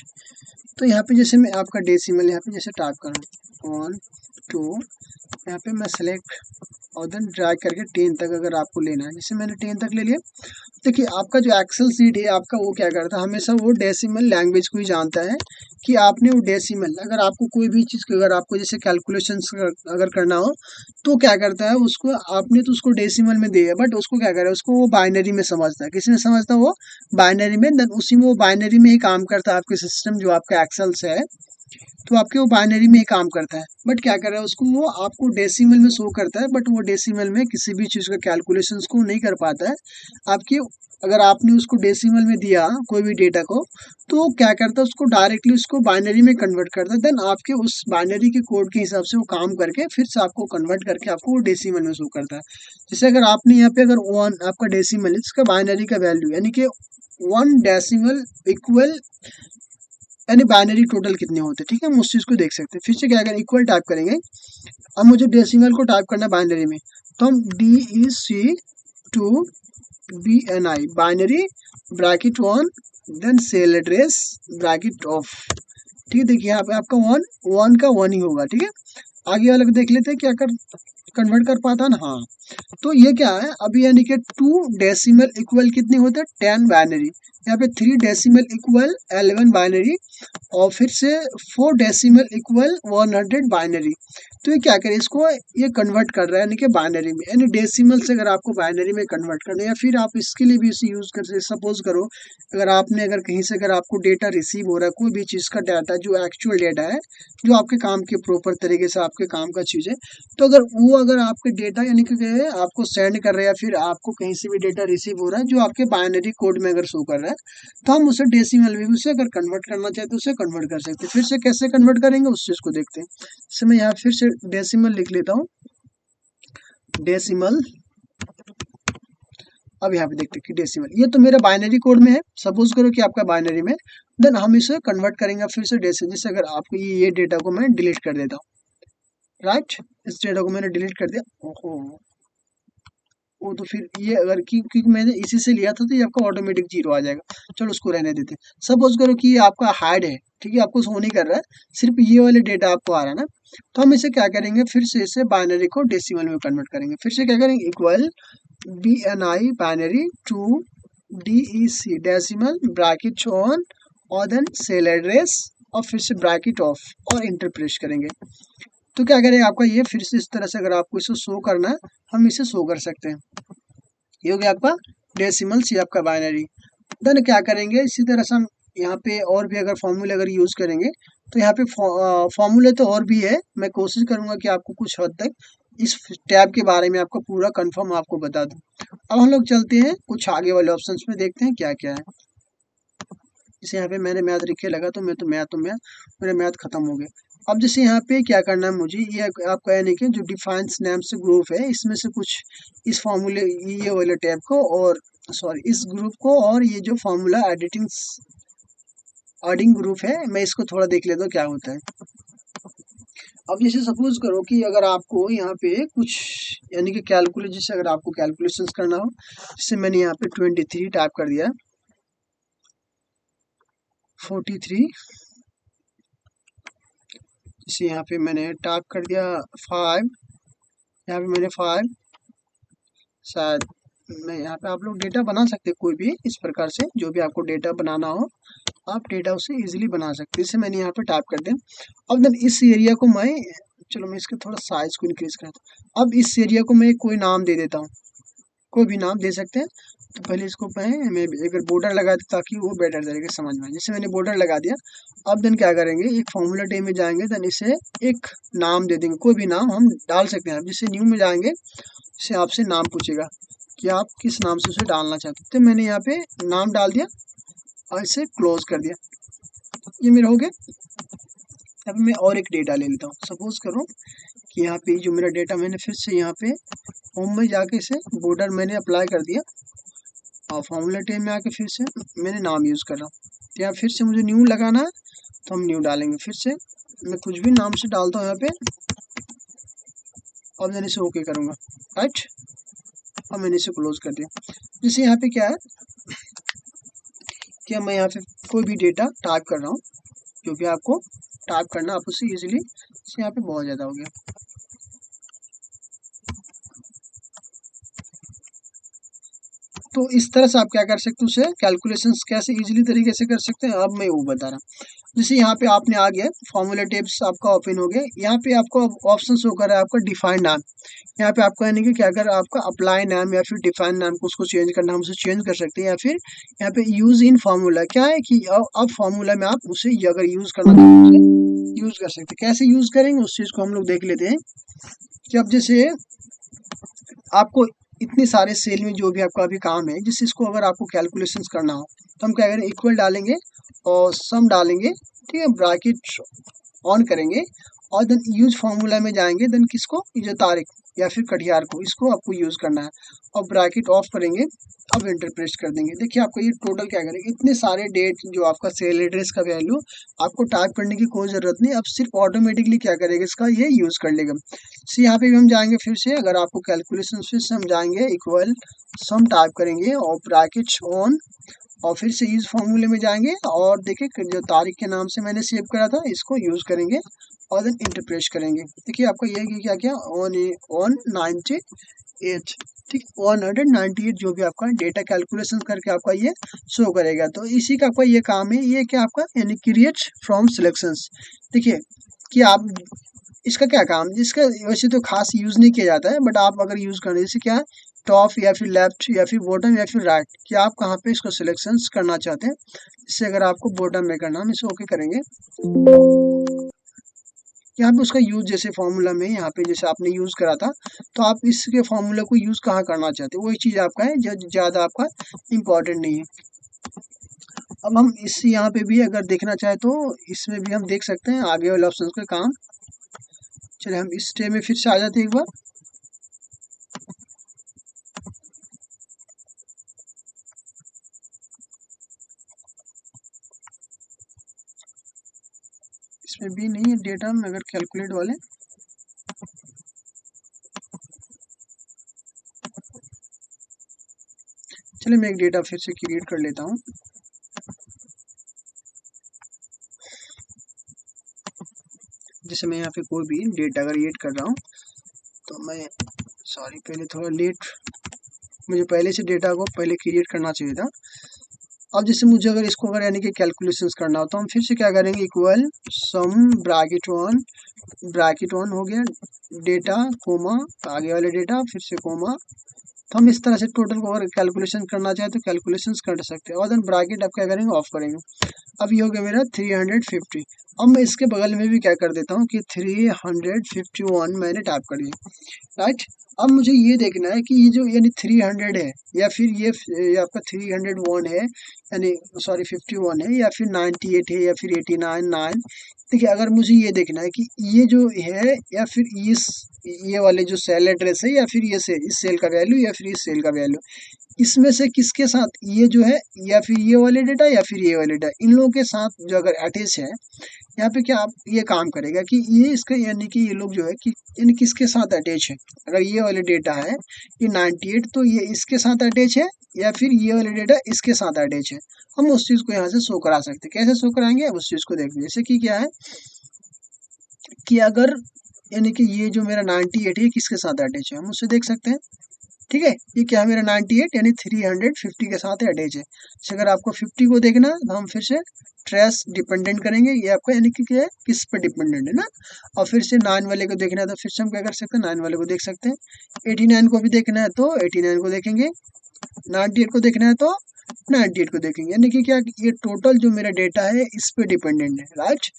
तो यहाँ पे जैसे मैं आपका डेसिमल यहाँ पे जैसे टाइप करूँ 1 2, यहाँ पे मैं सेलेक्ट और देन ड्रैग करके 10 तक अगर आपको लेना है, जैसे मैंने 10 तक ले लिया। देखिए आपका जो एक्सेल सीट है आपका वो क्या करता है, हमेशा वो डेसिमल लैंग्वेज को ही जानता है कि आपने वो डेसिमल, अगर आपको कोई भी चीज़ अगर आपको जैसे कैलकुलेशंस अगर करना हो तो क्या करता है, उसको आपने तो उसको डेसिमल में दिया, बट उसको क्या करे, उसको वो बाइनरी में समझता है। किस में समझता है वो, बाइनरी में। देन उसी में वो बाइनरी में ही काम करता है आपके सिस्टम जो आपका एक्सेल्स है, तो आपके वो बाइनरी में ही काम करता है। बट क्या कर रहा है, उसको वो आपको डेसिमल में शो करता है, बट वो डेसिमल में किसी भी चीज़ का कैलकुलेशंस को नहीं कर पाता है आपकी। अगर आपने उसको डेसिमल में दिया कोई भी डेटा को, तो वो क्या करता है, उसको डायरेक्टली उसको बाइनरी में कन्वर्ट करता है। देन आपके उस बाइनरी के कोड के हिसाब से वो काम करके फिर से आपको कन्वर्ट करके आपको वो डेसिमल में शो करता है। जैसे अगर आपने यहाँ पे अगर 1 आपका डेसिमल है, इसका बाइनरी का वैल्यू यानी कि 1 डेसिमल इक्वल यानी बाइनरी टोटल कितने होते हैं, ठीक है, हम उस चीज़ को देख सकते हैं। फिर से क्या करें, इक्वल टाइप करेंगे। अब मुझे डेसिमल को टाइप करना है बाइनरी में, तो हम DEC2BNI binary bracket 1 then cell address bracket off, ठीक है। देखिए यहाँ पे आपका 1 का 1 ही होगा, ठीक है। आगे वाला को देख लेते हैं क्या कर कन्वर्ट कर पाता है ना, हाँ। तो ये क्या है अभी, यानी कि 2 डेसिमल इक्वल कितने होते हैं 10 बाइनरी, यहाँ पे 3 डेसिमल इक्वल 11 बाइनरी, और फिर से 4 डेसिमल इक्वल 100 बाइनरी। तो ये क्या करे, इसको ये कन्वर्ट कर रहा है यानी कि बाइनरी में, यानी डेसिमल से अगर आपको बाइनरी में कन्वर्ट करना है, या फिर आप इसके लिए भी इसे यूज कर सकते। सपोज करो अगर आपने अगर कहीं से अगर आपको डेटा रिसीव हो रहा है, कोई भी चीज़ का डाटा जो एक्चुअल डेटा है, जो आपके काम के प्रॉपर तरीके से आपके काम का चीज़ है, तो अगर आपके डेटा यानी कि आपको सेंड कर रहे हैं, या फिर आपको कहीं से भी डेटा रिसीव हो रहा है जो आपके बाइनरी कोड में अगर शो कर रहा है, तो हम उसे डेसिमल में भी उसे अगर कन्वर्ट करना चाहते तो उसे कन्वर्ट कर सकते हैं। फिर से कैसे कन्वर्ट करेंगे उस चीज़ को देखते हैं। जैसे मैं यहाँ फिर से डेसिमल लिख लेता हूँ, डेसिमल। अब यहाँ पे देखते हैं कि डेसिमल, ये तो मेरा बाइनरी कोड में है, सपोज करो कि आपका बाइनरी में, देन हम इसे कन्वर्ट करेंगे फिर से डेसिमल। जैसे अगर आपको ये डेटा को मैं डिलीट कर देता हूँ, राइट। इस डेटा को मैंने डिलीट कर दिया। ओहो, वो तो फिर ये अगर क्योंकि मैंने इसी से लिया था तो ये आपका ऑटोमेटिक जीरो आ जाएगा। चलो उसको रहने देते। सपोज करो कि ये आपका हाइड है, ठीक है, आपको शो नहीं कर रहा है, सिर्फ ये वाले डेटा आपको आ रहा है ना, तो हम इसे क्या करेंगे, फिर से इसे बाइनरी को डेसिमल में कन्वर्ट करेंगे। फिर से क्या करेंगे, equal BNI binary to DEC decimal bracket on और देन सेल एड्रेस और फिर से ब्रैकेट ऑफ और इंटर प्रेस करेंगे। तो क्या करेगा आपका ये फिर से इस तरह से, अगर आपको इसे शो करना है हम इसे शो कर सकते हैं। ये हो गया आपका डेसिमल, सी आपका बाइनरी। देन क्या करेंगे, इसी तरह से हम यहाँ पे और भी अगर फॉर्मूले अगर यूज करेंगे तो यहाँ पे फॉर्मूले तो और भी है। मैं कोशिश करूंगा कि आपको कुछ हद तक इस टैब के बारे में आपको पूरा कंफर्म आपको बता दूं। अब हम लोग चलते हैं कुछ आगे वाले ऑप्शंस में, देखते हैं क्या क्या है। जैसे यहाँ पे मैंने मैथ लिखे लगा तो मैं मेरे मैथ खत्म हो गए। अब जैसे यहाँ पे क्या करना है मुझे, ये आपका यानी कि जो डिफाइंस नेम से ग्रुप है इसमें से कुछ इस फॉर्मूले ये वाले टैब को और सॉरी इस ग्रुप को और ये जो फॉर्मूला एडिंग ग्रुप है मैं इसको थोड़ा देख लेता हूँ क्या होता है। अब जैसे सपोज करो कि अगर आपको यहाँ पे कुछ यानी कि कैलकुलेट, जैसे अगर आपको कैलकुलेशंस करना हो, जैसे मैंने यहाँ पे 23 टाइप कर दिया, 43, जैसे यहाँ पे मैंने टाइप कर दिया 5, यहाँ पे मैंने 5, शायद मैं यहाँ पे आप लोग डेटा बना सकते हैं कोई भी इस प्रकार से, जो भी आपको डेटा बनाना हो आप डेटा उसे इजीली बना सकते हैं। जैसे मैंने यहाँ पे टाइप कर दिया। अब देन इस एरिया को मैं, चलो मैं इसका थोड़ा साइज को इंक्रीज करता हूँ। अब इस एरिया को मैं कोई नाम दे देता हूँ, कोई भी नाम दे सकते हैं। तो पहले इसको मैं अगर बॉर्डर लगा दूँ ताकि वो बेटर तरीके से समझ में आए। जैसे मैंने बॉर्डर लगा दिया। अब देन क्या करेंगे, एक फॉर्मूला टे में जाएंगे, देन इसे एक नाम दे देंगे, कोई भी नाम हम डाल सकते हैं। अब जैसे न्यू में जाएंगे, जैसे आपसे नाम पूछेगा कि आप किस नाम से उसे डालना चाहते हैं, तो मैंने यहाँ पे नाम डाल दिया और इसे क्लोज कर दिया। ये मेरा हो गया। अब मैं और एक डेटा ले लेता हूँ। सपोज करो कि यहाँ पे जो मेरा डेटा, मैंने फिर से यहाँ पे होम में जाके इसे बॉर्डर मैंने अप्लाई कर दिया और फॉर्मूला टेम में आके फिर से मैंने नाम यूज़ कर रहा हूँ। तो यहाँ फिर से मुझे न्यू लगाना है तो हम न्यू डालेंगे। फिर से मैं कुछ भी नाम से डालता हूँ यहाँ पे और मैंने इसे ओके करूँगा, राइट। और मैंने इसे क्लोज कर दिया। जैसे यहाँ पे क्या है कि मैं यहाँ पे कोई भी डेटा टाइप कर रहा हूँ, जो भी आपको टाइप करना आप उसे ईजिली, यहाँ पे बहुत ज़्यादा हो गया। तो इस तरह से आप क्या कर सकते हो, उसे कैलकुलेशंस कैसे इजीली तरीके से कर सकते हैं, अब मैं वो बता रहा हूँ। जैसे यहाँ पे आपने आ गया फॉर्मूला टेब्स आपका ओपन हो गया। यहाँ पे आपको ऑप्शन शो कर रहा है आपका डिफाइन नाम। यहाँ पे आपको यानी कि क्या कर आपका अप्लाई नाम या फिर डिफाइन नाम को उसको चेंज करना, हम उसे चेंज कर सकते हैं। या फिर यहाँ पे यूज इन फार्मूला, क्या है कि अब फार्मूला में आप उसे अगर यूज करना चाहते हैं यूज कर सकते हैं। कैसे यूज करेंगे उस चीज को हम लोग देख लेते हैं कि अब जैसे आपको इतने सारे सेल में जो भी आपका अभी काम है, जिस इसको अगर आपको कैलकुलेशंस करना हो तो हम क्या करें, इक्वल डालेंगे और सम डालेंगे, ठीक है, ब्रैकेट ऑन करेंगे और देन यूज फार्मूला में जाएंगे। देन किसको, ये जो तारीख या फिर कटिहार को, इसको आपको यूज करना है और ब्रैकेट ऑफ करेंगे। अब इंटर प्रेस कर देंगे। देखिए आपको ये टोटल क्या करेगा, इतने सारे डेट जो आपका सेल एड्रेस का वैल्यू आपको टाइप करने की कोई जरूरत नहीं, अब सिर्फ ऑटोमेटिकली क्या करेगा इसका ये यूज कर लेगा। तो यहाँ पे भी हम जाएंगे फिर से, अगर आपको कैलकुलेशन फिर से हम जाएंगे, इक्वल सम टाइप करेंगे और ब्रैकेट ऑन और फिर से यूज फॉर्मूले में जाएंगे और देखिए जो तारीख के नाम से मैंने सेव करा था इसको यूज करेंगे और देन इंटर प्रेस करेंगे। देखिए आपका ये क्या क्या ऑन 98, ठीक, 198 जो भी आपका डेटा कैलकुलेशन करके आपका ये शो करेगा। तो इसी का आपका ये काम है, ये क्या आपका यानी क्रिएट फ्रॉम सिलेक्शंस। देखिए कि आप इसका क्या काम, जिसका वैसे तो खास यूज नहीं किया जाता है, बट आप अगर यूज करें, जैसे क्या टॉप या फिर लेफ्ट या फिर बॉटम या फिर राइट, कि आप कहाँ पे इसको सिलेक्शन करना चाहते हैं। इससे अगर आपको बॉटम में करना, हम इसे ओके करेंगे। यहाँ पे उसका यूज जैसे फॉर्मूला में यहाँ पे जैसे आपने यूज करा था, तो आप इसके फॉर्मूला को यूज कहाँ करना चाहते हैं वही चीज आपका है, जो ज्यादा आपका इम्पोर्टेंट नहीं है। अब हम इस यहाँ पे भी अगर देखना चाहे तो इसमें भी हम देख सकते हैं आगे वाले ऑप्शन का काम। चलिए हम इस स्टे में फिर से आ जाते हैं एक बार। इसमें भी नहीं है डेटा में, अगर कैलकुलेट वाले चलिए मैं एक डेटा फिर से क्रिएट कर लेता हूँ। जैसे मैं यहाँ पे कोई भी डेटा क्रिएट कर रहा हूँ तो मैं सॉरी पहले थोड़ा लेट, मुझे पहले से डेटा को पहले क्रिएट करना चाहिए था। अब जैसे मुझे अगर इसको अगर यानी कि कैलकुलेशंस करना हो तो हम फिर से क्या करेंगे, इक्वल सम ब्रैकेट वन हो गया डेटा कोमा आगे वाले डेटा फिर से कोमा। तो हम इस तरह से टोटल को अगर कैलकुलेशन करना चाहे तो कैलकुलेशंस कर सकते हैं और देन ब्रैकेट आप क्या करेंगे, ऑफ करेंगे। अब ये हो गया मेरा 350। अब मैं इसके बगल में भी क्या कर देता हूँ कि 351 मैंने टाइप कर दिया, राइट। अब मुझे ये देखना है कि ये जो यानी 300 है या फिर ये आपका 301 है यानी सॉरी 51 है या फिर 98 है या फिर 89 9। देखिए अगर मुझे ये देखना है कि ये जो है या फिर ये वाले जो सेल एड्रेस है या फिर ये इस सेल का वैल्यू या फिर इस सेल का वैल्यू, इसमें से किसके साथ ये जो है या फिर ये वाले डेटा या फिर ये वाले डेटा, इन लोगों के साथ जो अगर अटैच है यहाँ पे क्या आप ये काम करेगा कि ये इसका यानी कि ये लोग जो है कि यानी किसके साथ अटैच है। अगर ये वाले डेटा है ये 98 तो ये इसके साथ अटैच है या फिर ये वाले डेटा इसके साथ अटैच है। हम उस चीज़ को यहाँ से शो करा सकते हैं। कैसे शो कराएंगे अब उस चीज़ को देखिए। जैसे कि क्या है कि अगर यानी कि ये जो मेरा 98 है किसके साथ अटैच है हम उससे देख सकते हैं। ठीक है, ये क्या है मेरा 98 यानी 350 के साथ अटैच है। जैसे अगर आपको 50 को देखना है तो हम फिर से ट्रेस डिपेंडेंट करेंगे, ये आपका यानी कि क्या है किस पर डिपेंडेंट है ना। और फिर से 9 वाले को देखना है तो फिर से हम क्या कर सकते हैं 9 वाले को देख सकते हैं। 89 को भी देखना है तो 89 को देखेंगे, 98 को देखना है तो 98 को देखेंगे। यानी कि क्या ये टोटल जो मेरा डेटा है इस पे डिपेंडेंट है, राइट।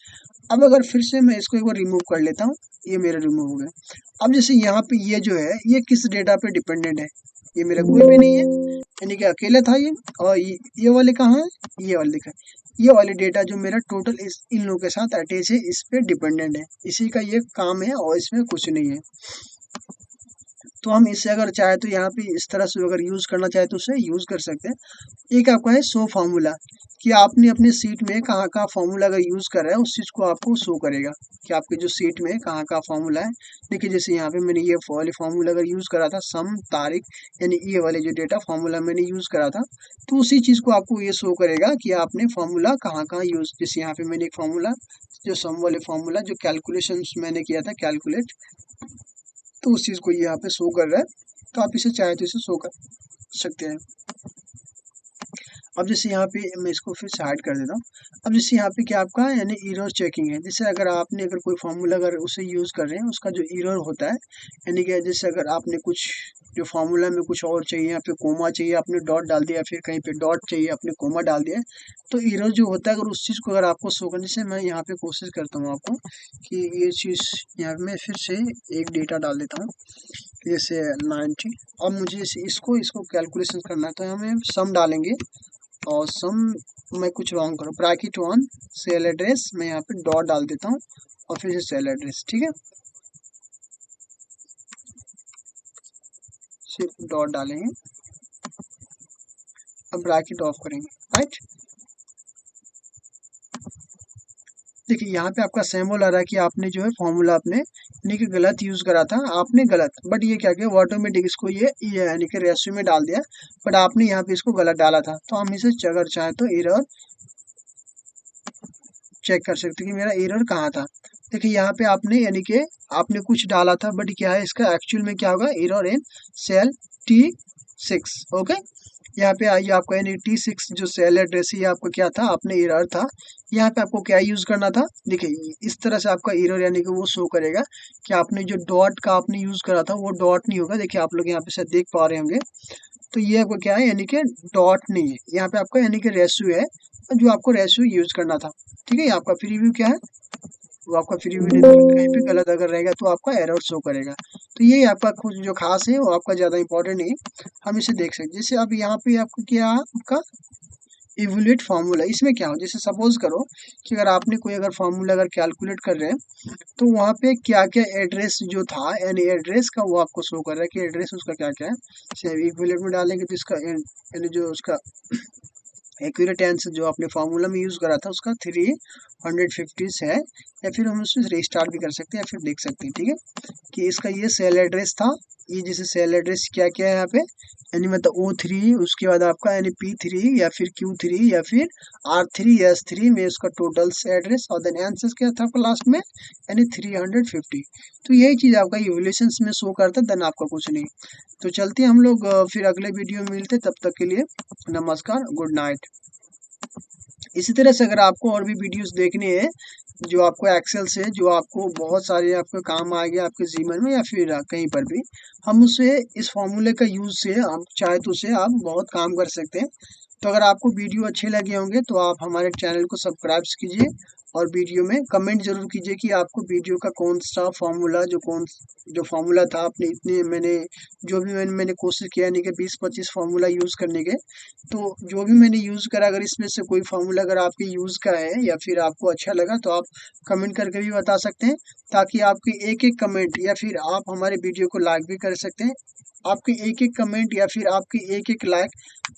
अब अगर फिर से मैं इसको एक बार रिमूव कर लेता हूँ, ये मेरा रिमूव हो गया। अब जैसे यहाँ पे ये जो है ये किस डेटा पे डिपेंडेंट है, ये मेरा कोई भी नहीं है यानी कि अकेला था ये। और ये वाले कहाँ है, ये वाले दिखा, ये वाले डेटा जो मेरा टोटल इन लोगों के साथ अटैच है इस पे डिपेंडेंट है, इसी का ये काम है और इसमें कुछ नहीं है। तो हम इससे अगर चाहे तो यहाँ पे इस तरह से अगर यूज करना चाहे तो उसे यूज कर सकते हैं। एक आपका है शो फार्मूला कि आपने अपने सीट में कहाँ कहाँ फार्मूला अगर यूज कर रहे हैं उस चीज को आपको शो करेगा कि आपके जो सीट में कहाँ कहाँ फार्मूला है। देखिए जैसे यहाँ पे मैंने ये वाले फार्मूला अगर यूज करा था सम तारीख यानी ये वाले जो डेटा फार्मूला मैंने यूज करा था तो उसी चीज को आपको ये शो करेगा कि आपने फार्मूला कहाँ कहाँ यूज। जैसे यहाँ पे मैंने एक फार्मूला जो सम वाले फार्मूला जो कैलकुलेशन मैंने किया था कैलकुलेट, तो उस चीज को यहाँ पे शो कर रहा है। तो आप इसे चाहे तो इसे शो कर सकते हैं। अब जैसे यहाँ पे मैं इसको फिर से हाइड कर देता हूँ। अब जैसे यहाँ पे क्या आपका यानी एरर चेकिंग है। जैसे अगर आपने अगर कोई फार्मूला अगर उसे यूज़ कर रहे हैं उसका जो एरर होता है यानी कि जैसे अगर आपने कुछ जो फार्मूला में कुछ और चाहिए यहाँ पे कोमा चाहिए आपने डॉट डाल दिया, फिर कहीं पे डॉट चाहिए आपने कोमा डाल दिया, तो एरर जो होता है अगर उस चीज़ को अगर आपको शो करने से मैं यहाँ पे कोशिश करता हूँ आपको कि ये चीज़ यहाँ पे मैं फिर से एक डेटा डाल देता हूँ जैसे 90। अब मुझे इसको कैलकुलेशन करना है तो हमें सम डालेंगे और सम मैं कुछ रॉन्ग करूँ ब्रैकेट वन सेल एड्रेस मैं यहाँ पे डॉट डाल देता हूँ और फिर से सेल एड्रेस, ठीक है सिर्फ डॉट डालेंगे। अब ब्रैकेट ऑफ करेंगे, राइट। देखिए यहाँ पे आपका सिंबल आ रहा है कि आपने जो है फॉर्मूला आपने यानी कि गलत यूज करा था आपने गलत, बट ये क्या किया ऑटोमेटिक इसको ये यानी कि रेशियो में डाल दिया, बट आपने यहाँ पे इसको गलत डाला था। तो हम इसे अगर चाहे तो एरर चेक कर सकते हैं कि मेरा एरर कहाँ था। देखिए यहाँ पे आपने यानी कि आपने कुछ डाला था बट क्या है इसका एक्चुअल में क्या होगा error in cell T6। Okay यहाँ पे आइए आपका यानी T6 जो सेल एड्रेस है आपका क्या था आपने एरर था, यहाँ पे आपको क्या यूज करना था। देखिए इस तरह से आपका एरर यानी कि वो शो करेगा कि आपने जो डॉट का आपने यूज करा था वो डॉट नहीं होगा। देखिए आप लोग यहाँ पे शायद देख पा रहे होंगे तो ये आपका क्या है यानी कि डॉट नहीं है, यहाँ पे आपका यानी कि रेशियो है जो आपको रेशियो यूज करना था। ठीक है आपका प्रीव्यू क्या है वो आपका प्रीव्यू कहीं पे गलत अगर रहेगा तो आपका एरर शो करेगा। तो ये आपका कुछ जो खास है वो आपका ज़्यादा इंपॉर्टेंट नहीं है, हम इसे देख सकते हैं। जैसे अब यहाँ पे आपको क्या आपका इवोल्यूट फार्मूला, इसमें क्या हो जैसे सपोज करो कि अगर आपने कोई अगर फार्मूला अगर कैलकुलेट कर रहे हैं तो वहाँ पे क्या क्या एड्रेस जो था यानी एड्रेस का वो आपको शो कर रहा है कि एड्रेस उसका क्या क्या है। इवोल्यूट में डालेंगे तो इसका यानी जो उसका एक्यूरेट आंसर जो आपने फार्मूला में यूज़ करा था उसका 350 है, या फिर हम उसमें रीस्टार्ट भी कर सकते हैं या फिर देख सकते हैं, ठीक है, कि इसका ये सेल एड्रेस था। ये जैसे सेल एड्रेस क्या क्या है यहाँ पे, यानी मतलब O3, उसके बाद आपका यानी P3 या फिर Q3 या फिर R3 S3 में उसका टोटल एड्रेस, और देन आंसर क्या था आपका लास्ट में, यानी 350। तो यही चीज़ आपका इवोल्यूशंस में शो करता है, देन आपका कुछ नहीं। तो चलते हैं हम लोग फिर अगले वीडियो में मिलते हैं, तब तक के लिए नमस्कार, गुड नाइट। इसी तरह से अगर आपको और भी वीडियोस देखने हैं जो आपको एक्सेल से, जो आपको बहुत सारे आपके काम आएंगे आपके जीवन में या फिर कहीं पर भी, हम उसे इस फॉर्मूले का यूज से आप चाहे तो उसे आप बहुत काम कर सकते हैं। तो अगर आपको वीडियो अच्छे लगे होंगे तो आप हमारे चैनल को सब्सक्राइब कीजिए, और वीडियो में कमेंट जरूर कीजिए कि आपको वीडियो का कौन सा फॉर्मूला, जो फॉर्मूला था आपने इतने जो भी मैंने कोशिश किया, यानी कि 20-25 फार्मूला यूज़ करने के, तो जो भी मैंने यूज़ करा, अगर इसमें से कोई फार्मूला अगर आपके यूज़ का है या फिर आपको अच्छा लगा तो आप कमेंट करके भी बता सकते हैं, ताकि आपके एक एक कमेंट या फिर आप हमारे वीडियो को लाइक भी कर सकते हैं। आपके एक एक कमेंट या फिर आपकी एक एक लाइक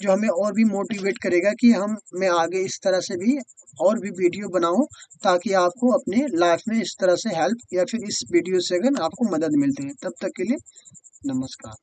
जो हमें और भी मोटिवेट करेगा कि मैं आगे इस तरह से भी और भी वीडियो बनाऊं, ताकि आपको अपने लाइफ में इस तरह से हेल्प या फिर इस वीडियो से अगर आपको मदद मिलती है। तब तक के लिए नमस्कार।